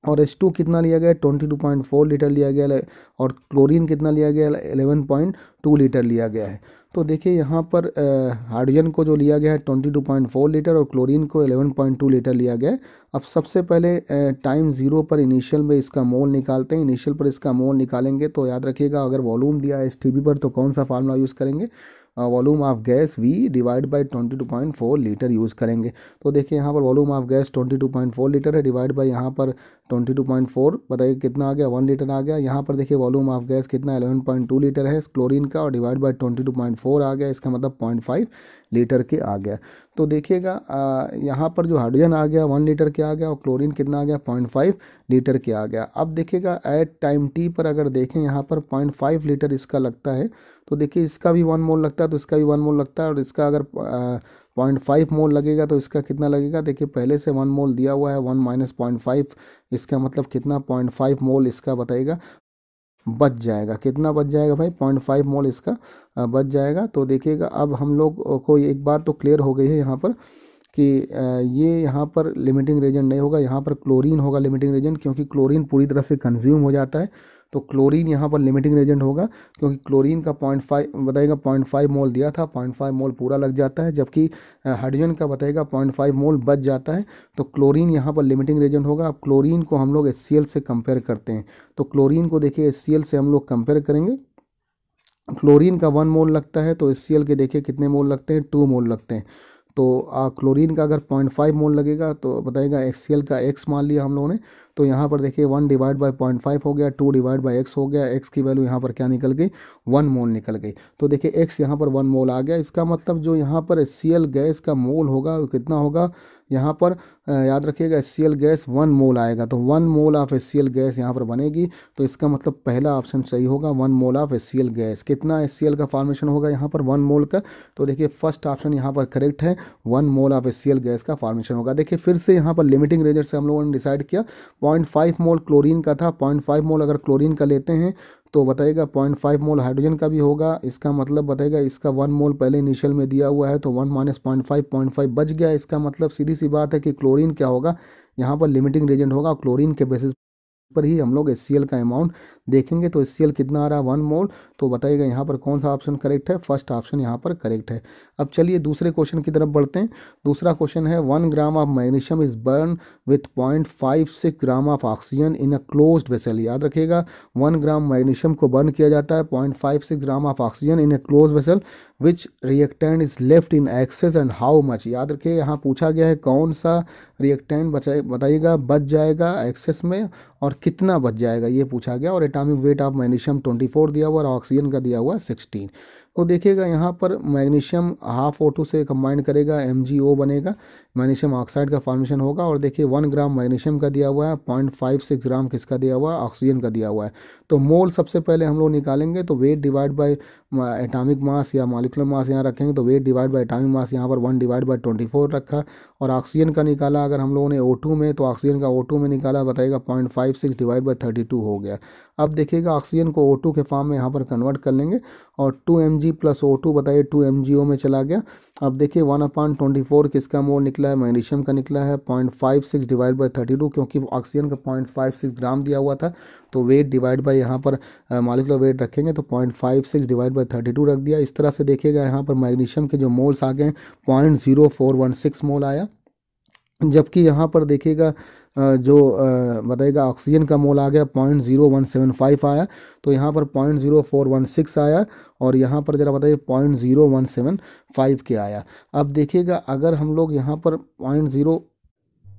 S1: और H2 कितना लिया गया? 22.4 लीटर लिया गया है और क्लोरीन कितना लिया गया? 11.2 लीटर लिया गया है। तो देखिए यहाँ पर हाइड्रोजन को जो लिया गया है 22.4 लीटर और क्लोरीन को 11.2 लीटर लिया गया है। अब सबसे पहले टाइम 0 पर इनिशियल में इसका मोल निकालते हैं। इनिशियल पर इसका मोल निकालेंगे तो याद रखिएगा अगर वॉल्यूम दिया है STP पर तो कौन सा फार्मूला यूज़ करेंगे? Volume of gas V divide by 22.4 litre use करेंगे। तो देखिए यहाँ पर वॉल्यूम ऑफ गैस 22.4 लीटर है डिवाइड बाई यहाँ पर 22.4 बताइए कितना आ गया? 1 लीटर आ गया। यहाँ पर देखिए वॉल्यूम ऑफ गैस कितना 11.2 लीटर है क्लोरीन का और डिवाइड बाई 22.4 आ गया, इसका मतलब 0.5 लीटर के आ गया। तो देखिएगा यहाँ पर जो हाइड्रोजन आ गया 1 लीटर के आ गया और क्लोरीन कितना आ गया? 0.5 लीटर के आ गया। अब देखिएगा एट टाइम T पर अगर देखें यहाँ पर 0.5 लीटर इसका लगता है तो देखिए इसका भी 1 मोल लगता है तो इसका भी 1 मोल लगता है और इसका अगर 0.5 मोल लगेगा तो इसका कितना लगेगा? देखिए पहले से 1 मोल दिया हुआ है 1 माइनस 0.5, इसका मतलब कितना? 0.5 मोल इसका बताइएगा बच जाएगा। कितना बच जाएगा भाई? 0.5 मोल इसका बच जाएगा। तो देखिएगा अब हम लोग को एक बात तो क्लियर हो गई है यहाँ पर कि ये यहाँ पर लिमिटिंग रेजेंट नहीं होगा, यहाँ पर क्लोरीन होगा लिमिटिंग रेजेंट, क्योंकि क्लोरीन पूरी तरह से कंज्यूम हो जाता है। तो क्लोरीन यहाँ पर लिमिटिंग रेजेंट होगा क्योंकि क्लोरीन का 0.5 बताइएगा 0.5 मोल दिया था, 0.5 मोल पूरा लग जाता है, जबकि हाइड्रोजन का बताइएगा 0.5 मोल बच जाता है। तो क्लोरीन यहाँ पर लिमिटिंग रेजेंट होगा। अब क्लोरीन को हम लोग HCl से कंपेयर करते हैं तो क्लोरीन को देखिए HCl से हम लोग कंपेयर करेंगे। क्लोरीन का 1 मोल लगता है तो HCl के देखिए कितने मोल लगते हैं? 2 मोल लगते हैं। तो क्लोरीन का अगर 0.5 मोल लगेगा तो बताइएगा HCl का x मान लिया हम लोगों ने। तो यहाँ पर देखिए 1 डिवाइड बाई 0.5 हो गया, 2 डिवाइड बाई x हो गया, x की वैल्यू यहाँ पर क्या निकल गई? 1 मोल निकल गई। तो देखिए x यहाँ पर 1 मोल आ गया। इसका मतलब जो यहाँ पर HCl गैस का मोल होगा वो कितना होगा? यहाँ पर याद रखिएगा HCl गैस 1 मोल आएगा। तो 1 मोल ऑफ HCl गैस यहाँ पर बनेगी। तो इसका मतलब पहला ऑप्शन सही होगा, 1 मोल ऑफ HCl गैस। कितना HCl का फॉर्मेशन होगा यहाँ पर? 1 मोल का। तो देखिए फर्स्ट ऑप्शन यहाँ पर करेक्ट है, 1 मोल ऑफ HCl गैस का फॉर्मेशन होगा। देखिए फिर से यहाँ पर लिमिटिंग रेजेंट से हम लोगों ने डिसाइड किया 0.5 मोल क्लोरीन का था, 0.5 मोल अगर क्लोरीन का लेते हैं तो बताइएगा 0.5 मोल हाइड्रोजन का भी होगा। इसका मतलब बताइएगा इसका 1 मोल पहले इनिशियल में दिया हुआ है तो 1 माइनस 0.5 बच गया। इसका मतलब सीधी सी बात है कि क्लोरीन क्या होगा? यहाँ पर लिमिटिंग रेजेंट होगा। क्लोरीन के बेसिस पर ही हम लोग HCl का अमाउंट देखेंगे। तो HCl कितना आ रहा है? 1 मोल। तो बताइएगा यहाँ पर कौन सा ऑप्शन करेक्ट है? फर्स्ट ऑप्शन यहाँ पर करेक्ट है। अब चलिए दूसरे क्वेश्चन की तरफ बढ़ते हैं। दूसरा क्वेश्चन है 1 gram of magnesium is burn with 0.56 gram of oxygen in a closed vessel. याद रखिएगा 1 ग्राम मैग्नीशियम को बर्न किया जाता है 0.56 gram of oxygen in a close vessel which reactant is left in excess and how much. याद रखिए यहाँ पूछा गया है कौन सा रिएक्टेंट बताइएगा बच जाएगा एक्सेस में और कितना बच जाएगा, ये पूछा गया। और एटॉमिक वेट ऑफ मैग्नीशियम 24 दिया हुआ और ऑक्सीजन का दिया हुआ 16। तो देखिएगा यहाँ पर मैग्नीशियम हाफ O2 से कंबाइन करेगा, MgO बनेगा, मैग्नीशियम ऑक्साइड का फॉर्मेशन होगा। और देखिए 1 ग्राम मैग्नीशियम का दिया हुआ है, 0.56 ग्राम किसका दिया हुआ है, ऑक्सीजन का दिया हुआ है। तो मोल सबसे पहले हम लोग निकालेंगे, तो weight divide by atomic mass या मॉलिक्यूलर मास यहाँ रखेंगे, तो weight divide by atomic mass यहाँ पर 1 डिवाइड बाय 24 रखा। और ऑक्सीजन का निकाला अगर हम लोगों ने O2 में, तो ऑक्सीजन का O2 में निकाला बताएगा 0.56 डिवाइड बाय 32 हो गया। अब देखिएगा ऑक्सीजन को O2 के फॉर्म में यहाँ पर कन्वर्ट कर लेंगे और 2 mg प्लस O2 बताइए 2 MgO में चला गया। अब देखिए 1/24 किसका मोल निकला है, मैग्नीशियम का निकला है 0.56 डिवाइड बाय 32, क्योंकि ऑक्सीजन का 0.56 ग्राम दिया हुआ था। तो वेट डिवाइड बाय यहाँ पर मॉलिक्यूलर वेट रखेंगे तो 0.56 डिवाइड बाय 32 रख दिया। इस तरह से देखिएगा यहाँ पर मैग्नीशियम के जो मोल्स आ गए 0.0416 मोल आया, जबकि यहाँ पर देखिएगा जो बताएगा ऑक्सीजन का मोल आ गया 0.0175 आया। तो यहाँ पर 0.0416 आया और यहाँ पर जरा बताइए 0.0175 के आया। अब देखिएगा अगर हम लोग यहाँ पर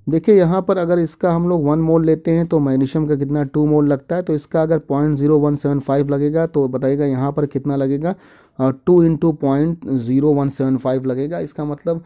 S1: देखिए यहाँ पर अगर इसका हम लोग 1 मोल लेते हैं तो मैग्नीशियम का कितना 2 मोल लगता है, तो इसका अगर 0.0175 लगेगा तो बताइएगा यहाँ पर कितना लगेगा 2 इंटू 0.0175 लगेगा। इसका मतलब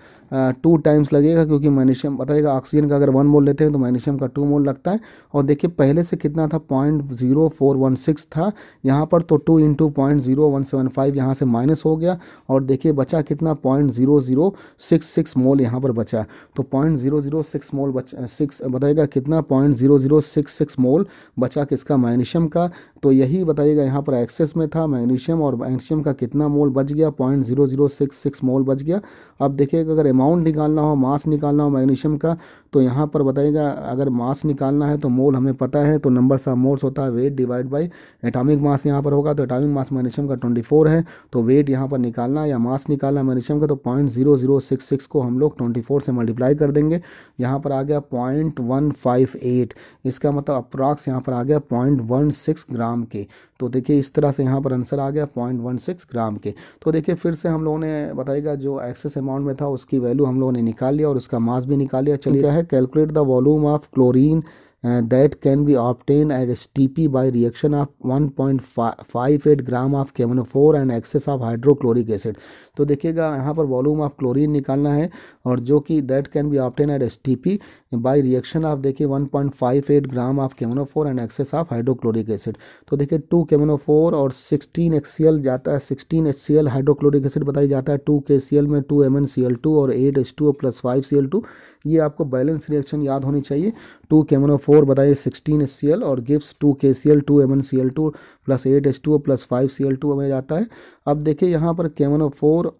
S1: 2 टाइम्स लगेगा, क्योंकि मैग्नीशियम बताइएगा ऑक्सीजन का अगर 1 मोल लेते हैं तो मैग्नीशियम का 2 मोल लगता है। और देखिए पहले से कितना था 0.0416 था यहाँ पर, तो 2 इंटू 0.0175 यहाँ से माइनस हो गया और देखिए बचा कितना 0.0066 मोल यहाँ पर बचा। तो 0.006 मोल बताइएगा कितना 0.0066 मोल बचा किसका, मैग्नीशियम का। तो यही बताइएगा यहाँ पर एक्सेस में था मैग्नीशियम और मैग्नीशियम का कितना मोल बच गया 0.0066 मोल बच गया। अब देखिएगा अगर अमाउंट निकालना हो, मास निकालना हो मैग्नीशियम का, तो यहाँ पर बताइएगा अगर मास निकालना है तो मोल हमें पता है, तो नंबर ऑफ मोल्स होता है weight divide by atomic mass यहाँ पर होगा। तो एटॉमिक मास मैग्नीशियम का 24 है, तो वेट यहाँ पर निकालना या मास निकालना मैग्नीशियम का, तो 0.0066 को हम लोग 24 से मल्टीप्लाई कर देंगे। यहाँ पर आ गया 0.158, इसका मतलब अप्रॉक्स यहाँ पर आ गया 0.16 ग्राम के। तो देखिए इस तरह से यहाँ पर आंसर आ गया 0.16 ग्राम के। तो देखिए फिर से हम लोगों ने बताइएगा जो एक्सेस अमाउंट में था उसकी वैल्यू हम लोगों ने निकाल लिया और उसका मास भी निकाल लिया। चलिए क्या है, calculate the volume of chlorine that can be obtained at STP by reaction of 1.58 gram of KMnO4 and excess of hydrochloric acid. तो देखिएगा यहाँ पर वॉल्यूम ऑफ क्लोरीन निकालना है और जो कि that can be obtain at STP by reaction of देखिए 1.58 gram of KMnO4 and excess of hydrochloric acid. तो देखिए 2 KMnO4 और 16 HCl जाता है, 16 HCl हाइड्रोक्लोरिक एसिड बताई जाता है, 2 KCl में 2 MnCl2 और 8 H2O प्लस 5 Cl2। ये आपको बैलेंस रिएक्शन याद होनी चाहिए। 2 KMnO4 बताइए 16 HCl और gives 2 KCl 2 MnCl2 plus 8 H2O plus 5 Cl2 में जाता है। अब देखिए यहाँ पर KMnO4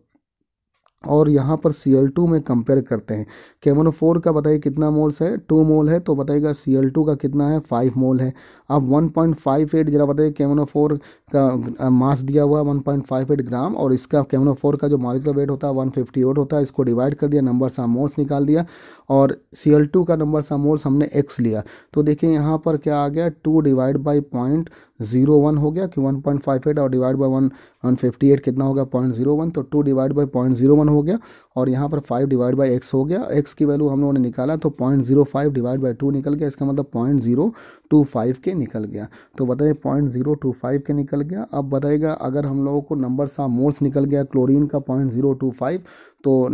S1: और यहाँ पर Cl2 में कंपेयर करते हैं। KMnO4 का बताइए कितना मोल्स है, 2 मोल है, तो बताइएगा Cl2 का कितना है 5 मोल है। अब 1.58 जरा बताइए KMnO4 का मास दिया हुआ है 1.58 ग्राम और इसका KMnO4 का जो मॉलिक्यूलर वेट होता है 158 होता है। इसको डिवाइड कर दिया, नंबर ऑफ मोल्स निकाल दिया और Cl2 का नंबर ऑफ मोल्स हमने x लिया। तो देखिए यहाँ पर क्या आ गया 2 डिवाइड बाई 0.01 हो गया कि 1.58 और डिवाइड बाई 158 कितना हो गया 0.01, तो 2 डिवाइड बाई 0.01 हो गया और यहाँ पर 5 डिवाइड बाई x हो गया। x की वैल्यू हम लोगों ने निकाला तो 0.05 डिवाइड बाई 2 निकल गया, इसका मतलब 0.025 के निकल गया। तो बताइए 0.025 के निकल गया। अब बताइएगा अगर हम लोगों को नंबर ऑफ मोल्स निकल गया क्लोरीन का 0.025, तो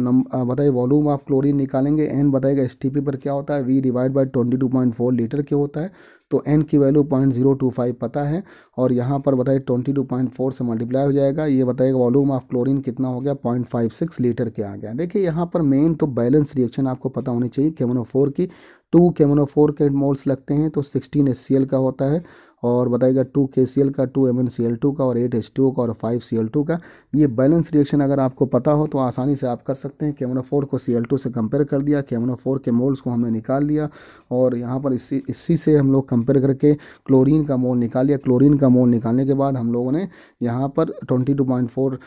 S1: बताइए वॉल्यूम ऑफ क्लोरीन निकालेंगे। n बताएगा STP पर क्या होता है V डिवाइड बाई 22.4 लीटर के होता है, तो n की वैल्यू 0.025 पता है और यहाँ पर बताइए 22.4 से मल्टीप्लाई हो जाएगा। ये बताएगा वॉल्यूम ऑफ क्लोरीन कितना हो गया 0.56 लीटर के आ गया। देखिए यहाँ पर मेन तो बैलेंस रिएक्शन आपको पता होनी चाहिए। KMnO4 की 2 KMnO4 के मोल्स लगते हैं तो 16 HCl का होता है और बताइएगा 2 KCl का 2 MnCl2 का और 8 H2O का और 5 Cl2 का। ये बैलेंस रिएक्शन अगर आपको पता हो तो आसानी से आप कर सकते हैं। KMnO4 को Cl2 से कंपेयर कर दिया, KMnO4 के मोल्स को हमने निकाल लिया और यहाँ पर इसी से हम लोग कंपेयर करके क्लोरीन का मोल निकाल लिया। क्लोरीन का मोल निकालने के बाद हम लोगों ने यहाँ पर 22.4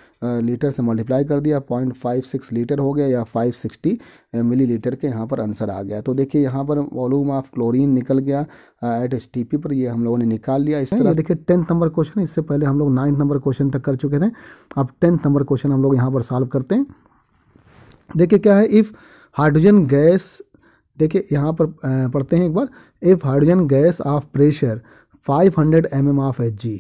S1: लीटर से मल्टीप्लाई कर दिया, 0.56 लीटर हो गया या 560 मिलीलीटर के यहाँ पर आंसर आ गया। तो देखिए यहाँ पर वॉल्यूम ऑफ क्लोरीन निकल गया एट STP पर, ये हम लोगों ने निकाल लिया। इस तरह देखिए 10th नंबर क्वेश्चन, इससे पहले हम लोग 9th नंबर क्वेश्चन तक कर चुके थे। अब 10th नंबर क्वेश्चन हम लोग यहाँ पर सॉल्व करते हैं। देखिए क्या है, इफ़ हाइड्रोजन गैस, देखिए यहाँ पर पढ़ते हैं एक बार। If hydrogen gas of pressure 500 mm of Hg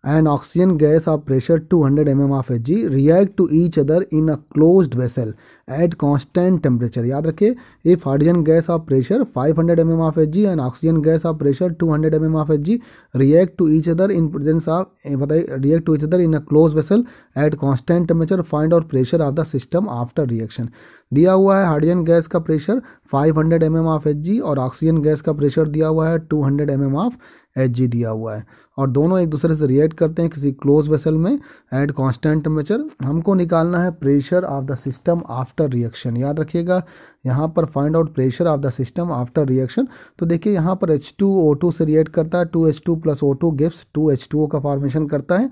S1: and oxygen gas of pressure 200 mm of Hg react to each other in a closed vessel at constant temperature। याद रखिए, if hydrogen gas of pressure 500 mm of Hg and oxygen gas of pressure 200 mm of Hg react to each other in presence of react to each other in a closed vessel at constant temperature, find out pressure of the system after reaction। दिया हुआ है hydrogen gas का pressure 500 mm of Hg और oxygen gas का pressure दिया हुआ है 200 mm of Hg दिया हुआ है, और दोनों एक दूसरे से रिएक्ट करते हैं किसी क्लोज वेसल में एट कांस्टेंट टेम्परेचर। हमको निकालना है pressure of the system after reaction. याद रखिएगा यहाँ पर find out pressure of the system after reaction. तो देखिए यहाँ पर H2O2 से रिएक्ट करता है, 2H2 + O2 गिव्स 2H2O का फॉर्मेशन करता है।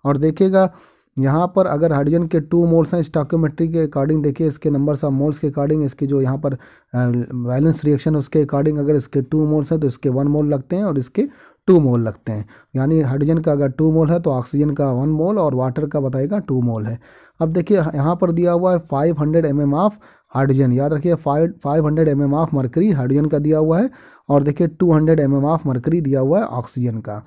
S1: और देखिएगा यहाँ पर अगर हाइड्रोजन के 2 मोल्स हैं, स्टोइकियोमेट्री के अकॉर्डिंग देखिए इसके नंबर्स ऑफ मोल्स के अकॉर्डिंग, इसकी जो यहाँ पर वैलेंस रिएक्शन उसके अकॉर्डिंग अगर इसके 2 मोल्स हैं तो इसके 1 मोल लगते हैं और इसके 2 मोल लगते हैं। यानी हाइड्रोजन का अगर 2 मोल है तो ऑक्सीजन का 1 मोल और वाटर का बताएगा 2 मोल है। अब देखिए यहाँ पर दिया हुआ है 500 mm ऑफ हाइड्रोजन। याद रखिए 500 mm ऑफ मरकरी हाइड्रोजन का दिया हुआ है, और देखिए 200 mm ऑफ मरकरी दिया हुआ है ऑक्सीजन का।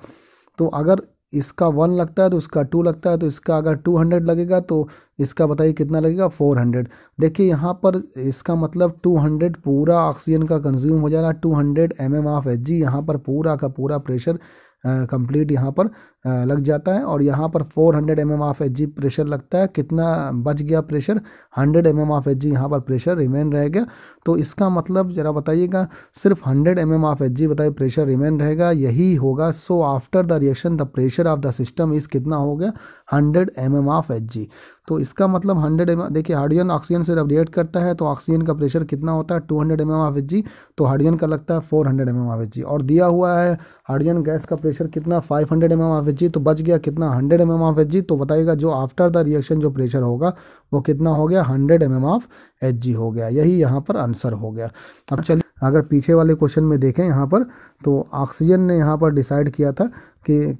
S1: तो अगर इसका 1 लगता है तो इसका 2 लगता है, तो इसका अगर 200 लगेगा तो इसका बताइए कितना लगेगा 400। देखिए यहाँ पर इसका मतलब 200 पूरा ऑक्सीजन का कंज्यूम हो जा रहा है, 200 mm ऑफ Hg यहाँ पर पूरा का पूरा प्रेशर कंप्लीट यहाँ पर लग जाता है, और यहाँ पर 400 mm ऑफ Hg प्रेशर लगता है। कितना बच गया प्रेशर, 100 mm ऑफ Hg यहाँ पर प्रेशर रिमेन रह गया। तो इसका मतलब जरा बताइएगा, सिर्फ 100 mm ऑफ Hg बताइए प्रेशर रिमेन रहेगा, यही होगा। So after the reaction the pressure of the system इस कितना हो गया 100 mm ऑफ Hg। तो इसका मतलब 100 mm, देखिए हाइड्रोजन ऑक्सीजन से जब रिएक्ट करता है तो ऑक्सीजन का प्रेशर कितना होता है 200 mm ऑफ Hg, तो हाइड्रोजन का लगता है 400 mm ऑफ Hg। और दिया हुआ है हाइड्रोजन गैस का प्रेशर कितना 500 mm ऑफ Hg, तो बच गया कितना 100 mm ऑफ Hg। तो बताइएगा जो आफ्टर द रिएक्शन जो प्रेशर होगा वो कितना हो गया 100 mm ऑफ Hg हो गया। यही यहाँ पर आंसर हो गया। अब चलिए अगर पीछे वाले क्वेश्चन में देखें यहाँ पर, तो ऑक्सीजन ने यहाँ पर डिसाइड किया था कि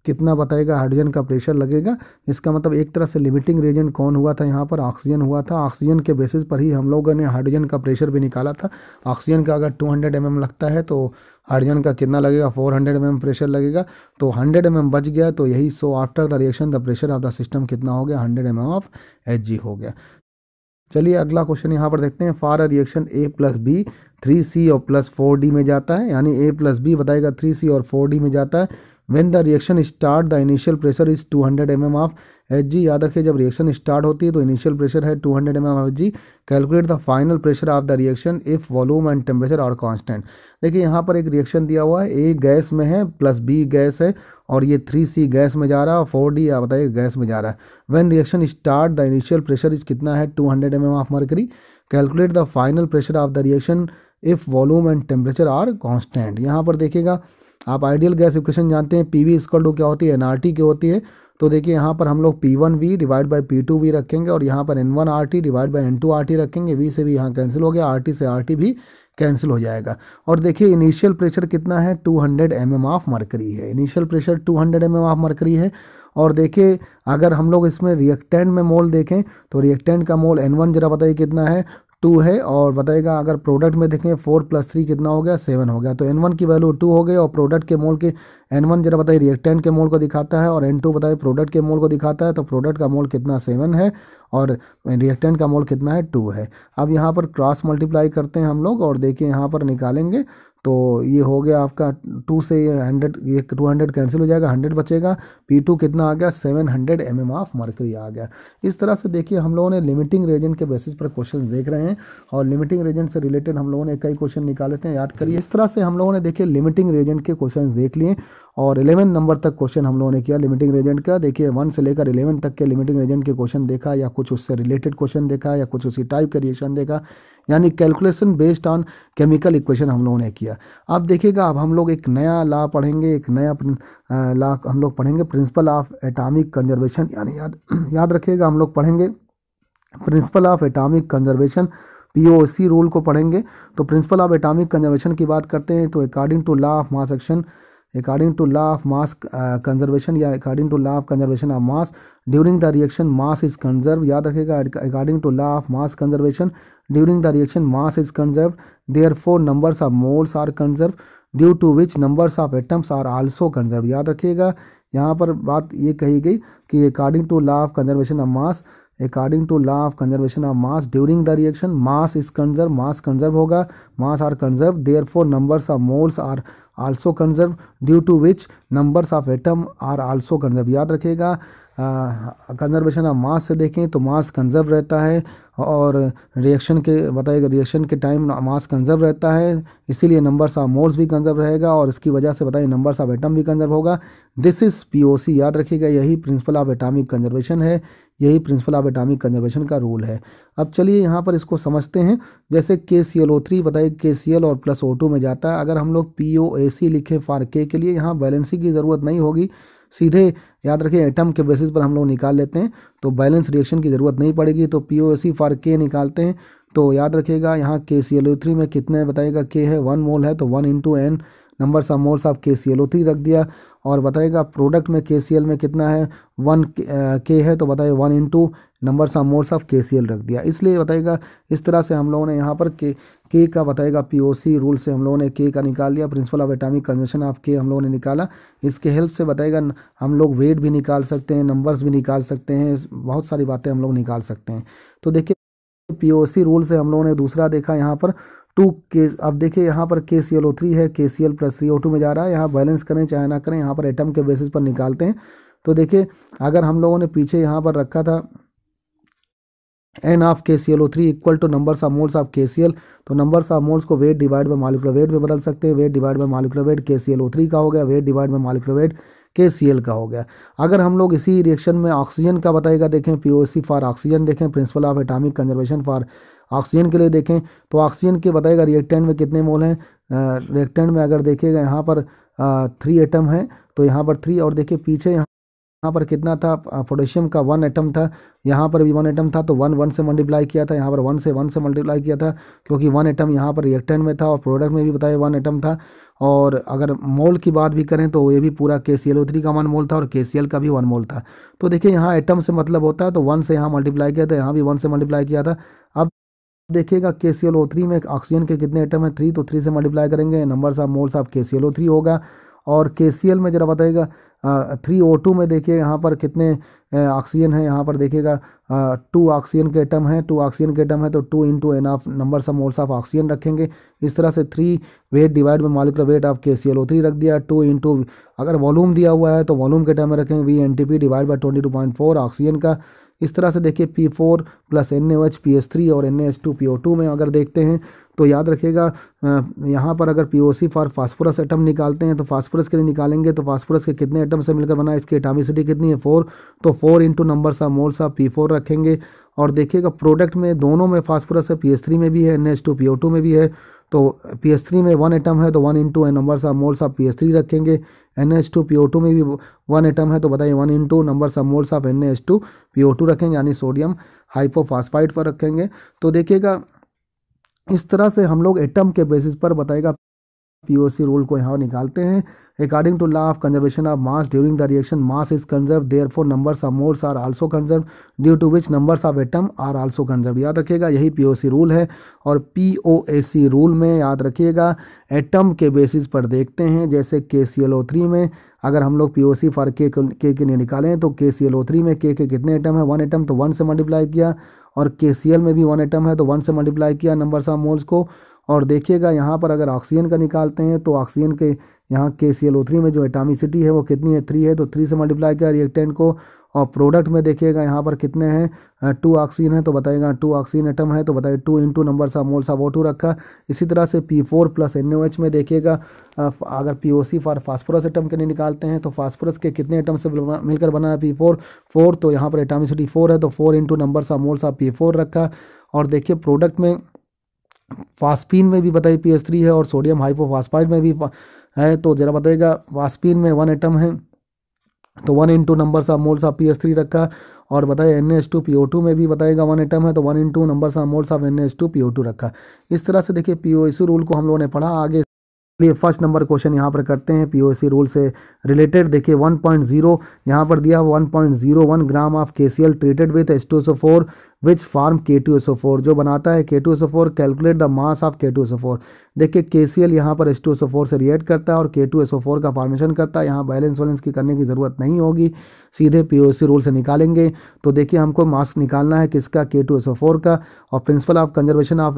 S1: कितना बताएगा हाइड्रोजन का प्रेशर लगेगा। इसका मतलब एक तरह से लिमिटिंग रिएजेंट कौन हुआ था, यहाँ पर ऑक्सीजन हुआ था। ऑक्सीजन के बेसिस पर ही हम लोगों ने हाइड्रोजन का प्रेशर भी निकाला था। ऑक्सीजन का अगर 200 mm लगता है तो हाइड्रोजन का कितना लगेगा 400 mm प्रेशर लगेगा, तो 100 mm बच गया। तो यही so after the reaction the pressure of the system कितना हो गया 100 mm ऑफ Hg हो गया। चलिए अगला क्वेश्चन यहाँ पर देखते हैं। For a reaction A + B 3C और +4D में जाता है, यानी A + B बताएगा 3C और 4D में जाता है। When the reaction start the initial pressure is 200 mm of Hg। याद रखिए जब रिएक्शन स्टार्ट होती है तो इनिशियल प्रेशर है 200 mm of Hg। Calculate the final pressure of the reaction if volume and temperature are constant. देखिए यहाँ पर एक रिएक्शन दिया हुआ है, A गैस में है +B गैस है, और ये 3C गैस में जा रहा है और 4D आप बताइए गैस में जा रहा है। When reaction start the initial pressure is कितना है 200 mm of mercury. Calculate the final pressure of the reaction if volume and temperature are constant. यहाँ पर देखिएगा आप आइडियल गैस इक्वेशन जानते हैं, PV = क्या होती है nRT की होती है। तो देखिए यहाँ पर हम लोग P1V / P2V रखेंगे, और यहाँ पर N1RT / N2RT रखेंगे। V से V यहाँ कैंसिल हो गया, RT से RT भी कैंसिल हो जाएगा। और देखिए इनिशियल प्रेशर कितना है 200 mm ऑफ मरकरी है। Initial pressure 200 mm of mercury है। और देखिए अगर हम लोग इसमें रिएक्टेंट में मोल देखें तो रिएक्टेंट का मोल N1 जरा बताइए कितना है 2 है, और बताएगा अगर प्रोडक्ट में देखें 4 + 3 कितना हो गया 7 हो गया। तो N1 की वैल्यू 2 हो गई, और प्रोडक्ट के मोल के N1 जरा बताइए रिएक्टेंट के मोल को दिखाता है, और N2 बताइए प्रोडक्ट के मोल को दिखाता है। तो प्रोडक्ट का मोल कितना 7 है और रिएक्टेंट का मोल कितना है 2 है। अब यहाँ पर क्रॉस मल्टीप्लाई करते हैं हम लोग, और देखिए यहाँ पर निकालेंगे तो ये हो गया आपका 2 से 100, ये 200 कैंसिल हो जाएगा, 100 बचेगा। P2 कितना आ गया 700 mm ऑफ मरकरी आ गया। इस तरह से देखिए हम लोगों ने लिमिटिंग रेजेंट के बेसिस पर क्वेश्चन देख रहे हैं, और लिमिटिंग रेजेंट से रिलेटेड हम लोगों ने कई क्वेश्चन निकाले थे, याद करिए। इस तरह से हम लोगों ने देखिए लिमिटिंग रेजेंट के क्वेश्चन देख लिए, और 11 नंबर तक क्वेश्चन हम लोगों ने किया लिमिटिंग रेजेंट का। देखिए 1 से लेकर 11 तक के लिमिटिंग रेजेंट के क्वेश्चन देखा, या कुछ उससे रिलेटेड क्वेश्चन देखा, या कुछ उसी टाइप का रिएक्शन देखा, यानी calculation based on chemical equation हम लोगों ने किया। अब देखिएगा अब हम लोग एक नया लॉ पढ़ेंगे, एक नया लॉ हम लोग पढ़ेंगे, प्रिंसिपल ऑफ एटॉमिक कंजर्वेशन। यानी याद रखिएगा हम लोग पढ़ेंगे principle of atomic conservation, POC rule को पढ़ेंगे। तो प्रिंसिपल ऑफ एटॉमिक कंजर्वेशन की बात करते हैं तो according to law of mass action according to law of mass conservation या according to law of conservation of mass during the reaction mass is conserve. याद रखिएगा, according to law of mass conservation during the reaction mass is conserve, therefore numbers of moles are conserve due to which numbers of atoms are also conserve. याद रखिएगा, यहाँ पर बात ये कही गई कि according to law of conservation of mass, according to law of conservation of mass during the reaction mass is conserve, mass conserve होगा, mass are conserve, therefore numbers of moles are also conserve due to which numbers of atom are also conserve. याद रखिएगा, conservation of मास से देखें तो मास conserve रहता है और reaction के बताइएगा रिएक्शन के टाइम मास कंजर्व रहता है, इसीलिए नंबर्स ऑफ मोल्स भी कंजर्व रहेगा और इसकी वजह से बताइए नंबर्स ऑफ एटम भी कंजर्व होगा। This is POC. याद रखिएगा, यही प्रिंसिपल ऑफ एटॉमिक कंजर्वेशन है, यही प्रिंसिपल ऑफ एटॉमिक कंजर्वेशन का रूल है। अब चलिए यहाँ पर इसको समझते हैं। जैसे KClO3 बताइए KCl और प्लस O2 में जाता है, अगर हम लोग POAC लिखें फॉर K के लिए, यहाँ बैलेंसिंग की ज़रूरत नहीं होगी, सीधे याद रखें एटम के बेसिस पर हम लोग निकाल लेते हैं, तो बैलेंस रिएक्शन की ज़रूरत नहीं पड़ेगी। तो POAC फॉर K निकालते हैं, तो याद रखिएगा यहाँ KClO3 में कितने बताइएगा K है, 1 मोल है, तो 1 into N numbers of moles of KClO3 रख दिया। और बताइएगा प्रोडक्ट में KCl में कितना है, 1 K है, तो बताइए 1 into numbers of moles of KCl रख दिया। इसलिए बताइएगा इस तरह से हम लोगों ने यहाँ पर K का बताएगा POC रूल से हम लोगों ने K का निकाल लिया, principle of atomic conservation of K हम लोगों ने निकाला। इसके हेल्प से बताएगा हम लोग वेट भी निकाल सकते हैं, नंबर्स भी निकाल सकते हैं, बहुत सारी बातें हम लोग निकाल सकते हैं। तो देखिए POC रूल से हम लोगों ने दूसरा देखा यहाँ पर 2K। अब देखिए यहाँ पर KClO3 है, KCl प्लस 3O2 में जा रहा है, यहाँ बैलेंस करें चाहे ना करें, यहाँ पर एटम के बेसिस पर निकालते हैं। तो देखिए अगर हम लोगों ने पीछे यहाँ पर रखा था N of KClO3 equal two numbers of moles of KCl, तो नंबर्स ऑफ मोल्स को weight divide by molecular weight में बदल सकते हैं। Weight divide by molecular weight KClO3 का हो गया, weight divide by molecular weight KCl का हो गया। अगर हम लोग इसी रिएक्शन में ऑक्सीजन का बताएगा देखें, POC फॉर ऑक्सीजन देखें, principle of atomic conservation for oxygen के लिए देखें, तो ऑक्सीजन के बताएगा रिएक्टेंट में कितने मोल हैं। रिएक्टेंट में अगर देखिएगा यहाँ पर 3 एटम है, तो यहाँ पर 3, और देखिए पीछे यहाँ पर कितना था, पोटेशियम का 1 एटम था, यहाँ पर भी 1 एटम था, तो 1 से मल्टीप्लाई किया था, यहाँ पर 1 से मल्टीप्लाई किया था, क्योंकि 1 एटम यहाँ पर रिएक्टेंट में था और प्रोडक्ट में भी बताया 1 एटम था। और अगर मोल की बात भी करें तो ये भी पूरा KClO3 का 1 मोल था और KCl का भी 1 मोल था। तो देखिए यहाँ एटम से मतलब होता है, तो 1 से यहाँ मल्टीप्लाई किया था, यहाँ भी 1 से मल्टीप्लाई किया था। अब देखिएगा KClO3 में ऑक्सीजन के कितने एटम है, 3, तो 3 से मल्टीप्लाई करेंगे, numbers of moles of KClO3 होगा। और KCl में जरा बताइएगा 3O2 में देखिए यहाँ पर कितने ऑक्सीजन है, यहाँ पर देखिएगा 2 ऑक्सीजन के एटम है, 2 ऑक्सीजन के एटम है, तो 2 into N of numbers of moles of oxygen रखेंगे। इस तरह से 3 weight divide by molecular weight of KClO3 रख दिया, 2 इंटू अगर वॉल्यूम दिया हुआ है तो वॉल्यूम के टर्म में रखेंगे VNTP डिवाइड बाय 22.4 ऑक्सीजन का। इस तरह से देखिए P4 प्लस NaOH PS3 और NaH2 PO2 में अगर देखते हैं तो याद रखिएगा यहाँ पर अगर POC फॉर फास्फोरस एटम निकालते हैं तो फास्फोरस के लिए निकालेंगे, तो फास्फोरस के कितने एटम से मिलकर बना है, इसकी एटॉमिसिटी कितनी है 4, तो 4 into numbers of moles of P4 रखेंगे। और देखिएगा प्रोडक्ट में दोनों में फास्फोरस है, PS3 में भी है, NaH2 PO2 में भी है, तो PS3 में 1 एटम है, तो 1 into numbers of moles of PS3 रखेंगे। NaH2 PO2 में भी 1 एटम है, तो बताइए 1 into numbers of moles of NaH2 PO2 रखेंगे, यानी सोडियम हाइपोफॉस्फाइड पर रखेंगे। तो देखिएगा इस तरह से हम लोग एटम के बेसिस पर बताएगा POC रूल को यहाँ निकालते हैं। According to law of conservation of mass during the reaction mass is conserve, therefore numbers of moles are also conserve due to which numbers of atom are also conserve. याद रखिएगा यही POC rule है। और POAC rule में याद रखिएगा atom के basis पर देखते हैं, जैसे KClO3 में अगर हम लोग POC फॉर K के लिए निकालें तो KClO3 में K के कितने एटम है, 1 एटम, तो 1 से मल्टीप्लाई किया। और KCl में भी 1 एटम है, तो 1 से मल्टीप्लाई किया नंबर्स ऑफ मोल्स को। और देखिएगा यहाँ पर अगर ऑक्सीजन का निकालते हैं तो ऑक्सीजन के यहाँ KClO3 में जो एटॉमिसिटी है वो कितनी है, 3 है, तो 3 से मल्टीप्लाई किया रिएक्टेंट को। और प्रोडक्ट में देखिएगा यहाँ पर कितने हैं, 2 ऑक्सीजन है, तो बताइएगा 2 ऑक्सीजन एटम है, तो बताइए 2 into numbers of moles of O2 रखा। इसी तरह से P4 प्लस NaOH में देखिएगा अगर POC फॉर फास्फोरस एटम के लिए निकालते हैं तो फास्फोरस के कितने एटम से मिलकर बना है P4, 4, तो यहाँ पर एटॉमिसिटी 4 है, तो 4 into numbers of moles of P4 रखा। और देखिए प्रोडक्ट में फास्फीन में भी बताइए PS3 है और सोडियम हाइपोफॉस्फाइड में भी है, तो जरा बताइएगा फास्फीन में 1 एटम है, तो 1 into numbers of moles of PS3 रखा। और बताइए NaH2 PO2 में भी बताएगा 1 एटम है, तो 1 into numbers of moles of NaH2 PO2 रखा। इस तरह से देखिए POC रूल को हम लोगों ने पढ़ा। आगे चलिए फर्स्ट नंबर क्वेश्चन यहाँ पर करते हैं पीओसी रूल से रिलेटेड। देखिए 1.0 यहाँ पर दिया 1.01 gram of KCl treated with H2SO4 which form K2SO4, जो बनाता है K2SO4 calculate the mass of K2SO4। देखिए KCl यहाँ पर H2SO4 से रिएक्ट करता है और K2SO4 का फॉर्मेशन करता है। यहाँ बैलेंस वैलेंस की करने की ज़रूरत नहीं होगी, सीधे पीओसी रूल से निकालेंगे। तो देखिए हमको मास निकालना है किसका, K2SO4 का, और प्रिंसिपल ऑफ कंजर्वेशन ऑफ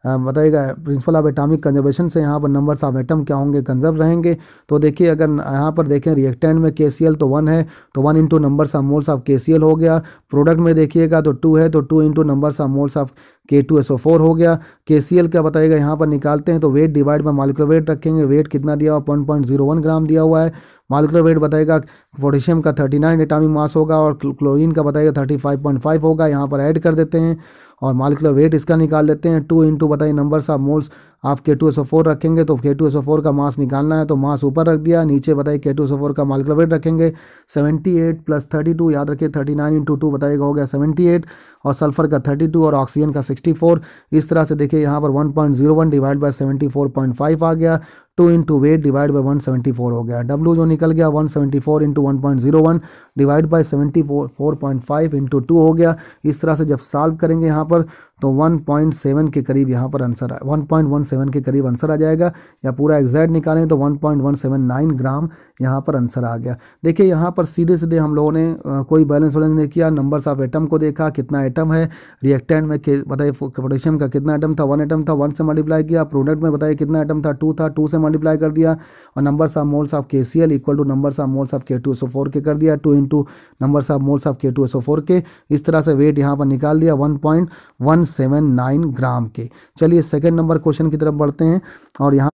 S1: बताइएगा प्रिंसिपल ऑफ एटॉमिक कंजर्वेशन से यहाँ पर नंबर्स ऑफ एटम क्या होंगे, कंजर्व रहेंगे। तो देखिए अगर यहाँ पर देखें रिएक्टेंट में KCl तो 1 है, तो 1 into numbers of moles of KCl हो गया। प्रोडक्ट में देखिएगा तो 2 है, तो 2 into numbers of moles of K2SO4 हो गया। KCl क्या बताइएगा यहाँ पर निकालते हैं तो weight divide by molecular weight रखेंगे। वेट कितना दिया हुआ, 1.01 ग्राम दिया हुआ है। मॉलिक्यूलर वेट बताएगा पोटेशियम का 39 एटॉमिक मास होगा और क्लोरीन का बताएगा 35.5 होगा। यहाँ पर ऐड कर देते हैं और मॉलिक्यूलर वेट इसका निकाल लेते हैं। 2 इंटू बताइए नंबर्स ऑफ मोल्स आप K2SO4 रखेंगे, तो K2SO4 का मास निकालना है तो मास ऊपर रख दिया, नीचे बताइए K2SO4 का मॉलिक्यूलर वेट रखेंगे 78 प्लस 32, याद रखिए 39 इंटू 2 बताइएगा हो गया 78, और सल्फर का 32 और ऑक्सीजन का 64। इस तरह से देखिए यहाँ पर 1.01 डिवाइड बाय 74.5 आ गया। 2 इंटू वेट डिवाइड बाई 174 हो गया। W जो निकल गया 174 इंटू 1.01 डिवाइड बाई 74.5 इंटू 2 हो गया। इस तरह से जब सॉल्व करेंगे यहाँ पर तो 1.7 के करीब यहाँ पर आंसर 1.17 के करीब आंसर आ जाएगा, या पूरा एग्जैक्ट निकालें तो 1.179 ग्राम यहाँ पर आंसर आ गया। देखिए यहाँ पर सीधे सीधे हम लोगों ने कोई बैलेंस वैलेंस नहीं किया, नंबर्स ऑफ एटम को देखा, कितना एटम है रिएक्टेंट में बताइए पोटेशियम का कितना एटम था, 1 एटम था, 1 से मल्टीप्लाई किया। प्रोडक्ट में बताइए कितना एटम था, 2 था, 2 से मल्टीप्लाई कर दिया, और numbers of moles of KCl equal two numbers of moles of K2SO4 के कर दिया, 2 into numbers of moles of K2SO4 के। इस तरह से वेट यहाँ पर निकाल दिया 1.179 ग्राम के। चलिए सेकंड नंबर क्वेश्चन की तरफ बढ़ते हैं, और यहाँ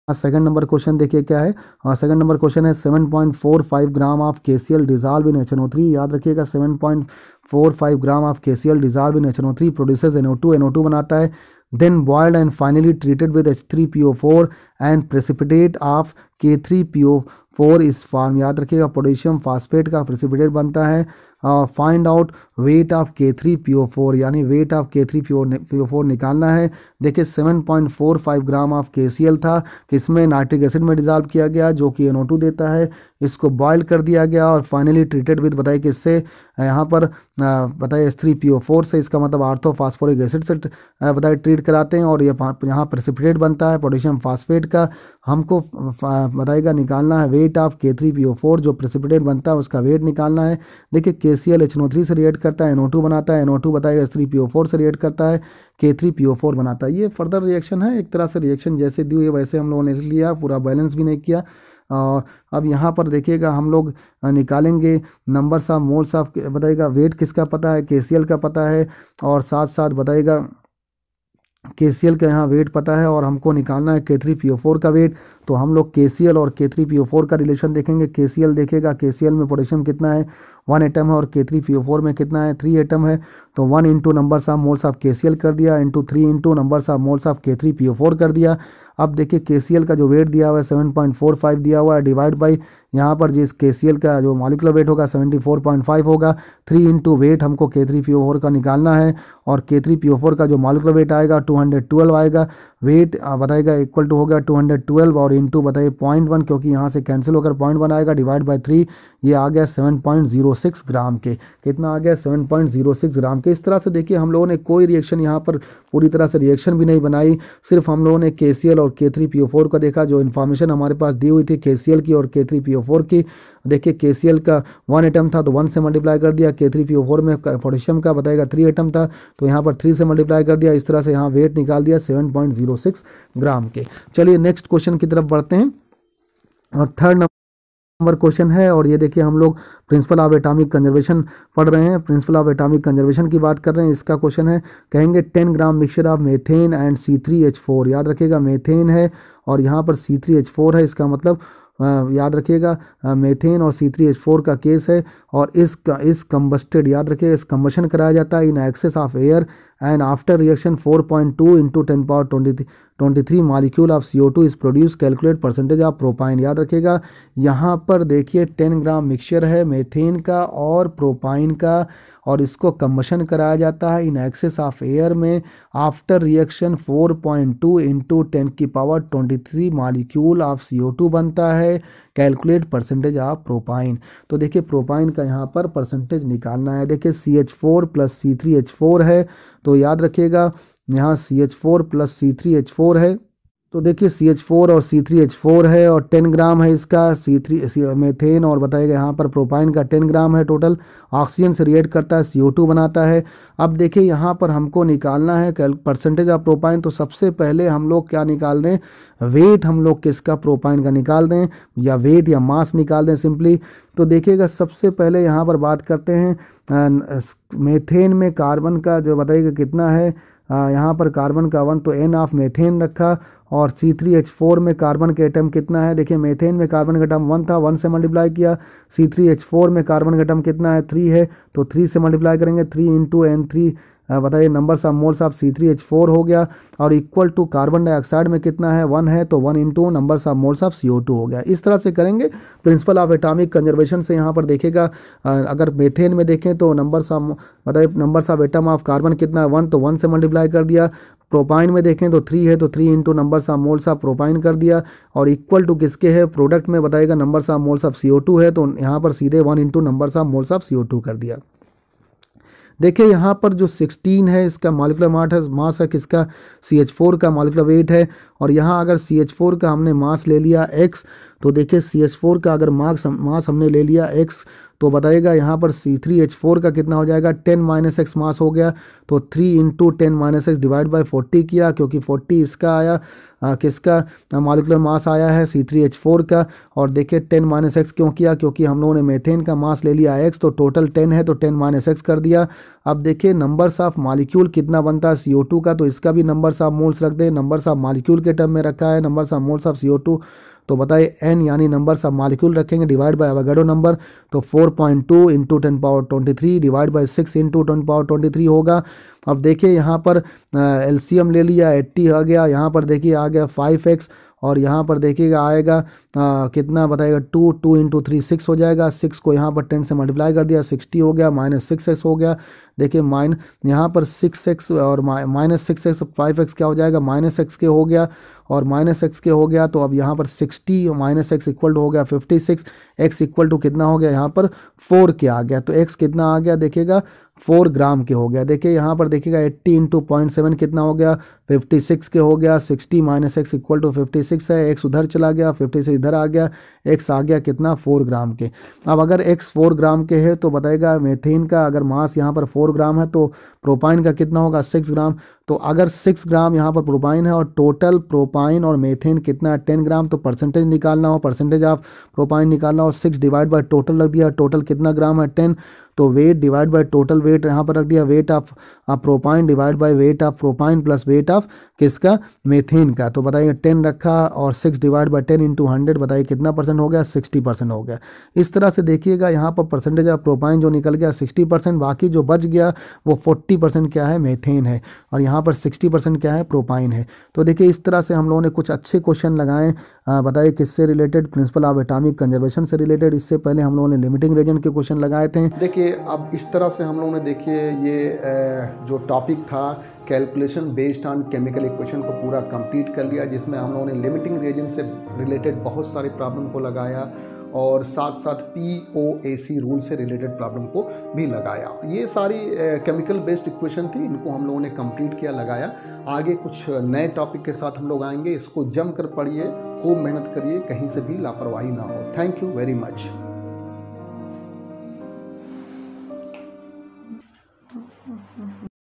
S1: सेकंड नंबर क्वेश्चन देखिए क्या है। और सेकंड नंबर क्वेश्चन है 7.45 ग्राम of KCl dissolve in HNO3। याद रखिएगा 7.45 ग्राम of KCl dissolve in HNO3 produces NO2, NO2 बनाता है। then boiled and finally treated with H3PO4 and precipitate of K3PO4 is formed। याद रखिएगा पोटेशियम फास्फेट का precipitate बनता है। Find out weight of K3PO4, यानी वेट ऑफ K3PO4 निकालना है। देखिए 7.45 ग्राम ऑफ KCl था, किसमें नाइट्रिक एसिड में डिजॉल्व किया गया जो कि NO2 देता है, इसको बॉयल कर दिया गया और फाइनली ट्रीटेड विद बताइए किससे, यहाँ पर बताइए H3PO4 से, इसका मतलब आर्थो फास्फोरिक एसिड से बताइए ट्रीट कराते हैं, और ये यहाँ प्रेसिपिटेट बनता है पोटेशियम फास्फेट का। हमको बताइएगा निकालना है वेट ऑफ K3PO4, जो प्रेसिपिटेट बनता है उसका वेट निकालना है। देखिए KCl HNO3 से रिएक्ट करता है, NO2 बनाता है, NO2 बताएगा H3PO4 से रिएक्ट करता है, K3PO4 बनाता है। ये फर्दर रिएक्शन है, एक तरह से रिएक्शन जैसे दी हुई वैसे हम लोगों ने लिया, पूरा बैलेंस भी नहीं किया। और अब यहाँ पर देखिएगा हम लोग निकालेंगे नंबर्स ऑफ मोल्स ऑफ, बताइएगा वेट किसका पता है, KCl का पता है, और साथ साथ बताइएगा KCl का यहाँ वेट पता है, और हमको निकालना है K3PO4 का वेट। तो हम लोग KCl और K3PO4 का रिलेशन देखेंगे। KCl देखेगा KCl में पोटेशियम कितना है, 1 एटम है, और K3PO4 में कितना है, 3 एटम है। तो 1 into numbers of moles of KCl कर दिया, into 3 into numbers of moles of K3PO4 कर दिया। अब देखिए KCl का जो वेट दिया हुआ है 7.45 दिया हुआ है, डिवाइड बाई यहाँ पर जिस KCl का जो मॉलिक्यूलर वेट होगा 74.5 होगा। 3 इंटू वेट हमको K3PO4 का निकालना है, और K3PO4 का जो मॉलिक्यूलर वेट आएगा 212 आएगा। वेट बताएगा इक्वल टू होगा 212 और इंटू बताइए 0.1, क्योंकि यहाँ से कैंसिल होकर 0.1 आएगा, डिवाइड बाई 3, ये आ गया 7.06 ग्राम के। कितना आ गया, 7.06 ग्राम के। इस तरह से देखिए हम लोगों ने कोई रिएक्शन यहाँ पर पूरी तरह से रिएक्शन भी नहीं बनाई, सिर्फ हम लोगों ने KCl और K3PO4 का देखा। जो इन्फॉर्मेशन हमारे पास दी हुई थी KCl की और K3PO4 की, देखिए KCl का 1 एटम था तो 1 से मल्टीप्लाई कर दिया, K3PO4 में पोटेशियम का बताएगा 3 एटम था तो यहाँ पर 3 से मल्टीप्लाई कर दिया। इस तरह से यहाँ वेट निकाल दिया 7.06 ग्राम के। चलिए नेक्स्ट क्वेश्चन की तरफ बढ़ते हैं, और थर्ड नंबर क्वेश्चन है, और ये देखिए हम लोग प्रिंसिपल ऑफ एटॉमिक कंजर्वेशन पढ़ रहे हैं, प्रिंसिपल ऑफ एटॉमिक कंजर्वेशन की बात कर रहे हैं। इसका क्वेश्चन है, कहेंगे 10 gram mixture of methane and C3H4। याद रखिएगा मेथेन है और यहाँ पर C3H4 है, इसका मतलब याद रखिएगा मेथेन और C3H4 का केस है, और इस कंबस्टेड, याद रखिएगा इस कंबशन कराया जाता है in excess of air and after reaction 4.2 into 10 power 23 molecule of CO2 is produce, calculate percentage of propyne. याद रखिएगा यहाँ पर देखिए 10 ग्राम मिक्सचर है मीथेन का और प्रोपाइन का, और इसको कंबशन कराया जाता है इन एक्सेस ऑफ एयर में after reaction 4.2 into 10⁻23 molecule of CO2 बनता है, कैलकुलेट परसेंटेज ऑफ प्रोपाइन। तो देखिए प्रोपाइन का यहाँ पर परसेंटेज निकालना है। देखिए CH4 + C3H4 है, तो याद रखिएगा यहाँ CH4 + C3H4 है, तो देखिए CH4 और C3H4 है और 10 ग्राम है इसका मीथेन, और बताइएगा यहाँ पर प्रोपाइन का 10 ग्राम है टोटल। ऑक्सीजन से रिएक्ट करता है, CO2 बनाता है। अब देखिए यहाँ पर हमको निकालना है परसेंटेज ऑफ प्रोपाइन, तो सबसे पहले हम लोग क्या निकाल दें, वेट हम लोग किसका प्रोपाइन का निकाल दें, या वेट या मास निकाल दें सिंपली। तो देखिएगा सबसे पहले यहाँ पर बात करते हैं मीथेन में कार्बन का जो बताइएगा कितना है, यहाँ पर कार्बन का 1, तो N ऑफ मीथेन रखा, और C3H4 में कार्बन के एटम कितना है, देखिए मीथेन में कार्बन का एटम 1 था, 1 से मल्टीप्लाई किया। C3H4 में कार्बन का एटम कितना है, 3 है, तो 3 से मल्टीप्लाई करेंगे, 3 इंटू N3 बताइए numbers of moles of C3H4 हो गया, और इक्वल टू कार्बन डाइऑक्साइड में कितना है, 1 है, तो 1 into numbers of moles of CO2 हो गया। इस तरह से करेंगे। प्रिंसिपल ऑफ एटॉमिक कंजर्वेशन से यहाँ पर देखेगा, अगर मीथेन में देखें तो numbers of atom of carbon कितना है, 1, तो 1 से मल्टीप्लाई कर दिया। प्रोपाइन में देखें तो 3 है, तो 3 into numbers of moles of propyne कर दिया, और इक्वल टू किसके है, प्रोडक्ट में बताएगा numbers of moles of CO2 है, तो यहाँ पर सीधे 1 into numbers of moles of CO2 कर दिया। देखिए यहाँ पर जो 16 है इसका मॉलिक्यूलर मास है किसका, CH4 का मॉलिक्यूलर वेट है, और यहाँ अगर CH4 का हमने मास ले लिया x, तो देखिए CH4 का अगर मास हमने ले लिया x, तो बताइएगा यहाँ पर C3H4 का कितना हो जाएगा, 10 - x मास हो गया, तो 3 इंटू 10 - x डिवाइड बाई 40 किया, क्योंकि 40 इसका आया किसका मॉलिक्यूलर मास आया है C3H4 का। और देखिए 10 - x क्यों किया, क्योंकि हम लोगों ने मीथेन का मास ले लिया x, तो टोटल 10 है, तो 10 - x कर दिया। अब देखिए नंबर्स ऑफ मॉलिक्यूल कितना बनता है CO2 का, तो इसका भी नंबर्स ऑफ मोल्स रख दें, नंबर्स ऑफ मॉलिक्यूल के टर्म में रखा है, numbers of moles of CO2, तो बताइए n यानी नंबर्स ऑफ मॉलिक्यूल रखेंगे डिवाइड बाय एवोगाड्रो नंबर, तो 4.2 इंटू 10⁻23 डिवाइड बाय 6 इंटू 10⁻23 होगा। अब देखिए यहाँ पर एलसीएम ले लिया, 80 आ गया, यहाँ पर देखिए आ गया 5x, और यहाँ पर देखिएगा आएगा कितना बताएगा 2 इंटू 3 6 हो जाएगा, 6 को यहाँ पर 10 से मल्टीप्लाई कर दिया, 60 हो गया, -6x हो गया। देखिए यहाँ पर 6x और -6x 5x क्या हो जाएगा, -x के हो गया, और -x के हो गया, तो अब यहाँ पर 60 -x इक्वल टू हो गया 56, x इक्वल टू कितना हो गया यहाँ पर 4 के आ गया, तो x कितना आ गया देखिएगा 4 ग्राम के हो गया। देखिए यहाँ पर देखिएगा 80 इंटू 0.7 कितना हो गया, 56 के हो गया, 60 -x इक्वल टू 56 है, x उधर चला गया, 56 इधर आ गया, x आ गया कितना 4 ग्राम के। अब अगर x 4 ग्राम के है तो बताएगा मीथेन का अगर मास यहाँ पर 4 ग्राम है तो प्रोपाइन का कितना होगा 6 ग्राम। तो अगर 6 ग्राम यहाँ पर प्रोपाइन है और टोटल प्रोपाइन और मीथेन कितना है 10 ग्राम, तो परसेंटेज निकालना हो, परसेंटेज ऑफ प्रोपाइन निकालना हो, 6 डिवाइड बाय टोटल रख दिया, टोटल कितना ग्राम है 10, तो weight divide by total weight यहाँ पर रख दिया, weight of propyne divide by weight of propyne plus weight of किसका मीथेन का। तो बताइए 10 रखा और 6 डिवाइड बाय 10 इंटू 100 बताइए कितना परसेंट हो गया, 60% हो गया। इस तरह से देखिएगा यहाँ पर परसेंटेज ऑफ प्रोपाइन जो निकल गया 60%, बाकी जो बच गया वो 40% क्या है मीथेन है, और यहाँ पर 60% क्या है प्रोपाइन है। तो देखिए इस तरह से हम लोगों ने कुछ अच्छे क्वेश्चन लगाए, बताइए किससे related, principle of atomic conservation से रिलेटेड। इससे पहले हम लोगों ने लिमिटिंग रीजन के क्वेश्चन लगाए थे। देखिए अब इस तरह से हम लोगों ने देखिए ये जो टॉपिक था calculation based on chemical equation को पूरा कंप्लीट कर लिया, जिसमें हम लोगों ने लिमिटिंग रीजन से रिलेटेड बहुत सारे प्रॉब्लम को लगाया और साथ साथ POAC रूल से रिलेटेड प्रॉब्लम को भी लगाया। ये सारी केमिकल बेस्ड इक्वेशन थी, इनको हम लोगों ने कंप्लीट किया, लगाया। आगे कुछ नए टॉपिक के साथ हम लोग आएंगे, इसको जम कर पढ़िए, खूब मेहनत करिए, कहीं से भी लापरवाही ना हो। Thank you very much.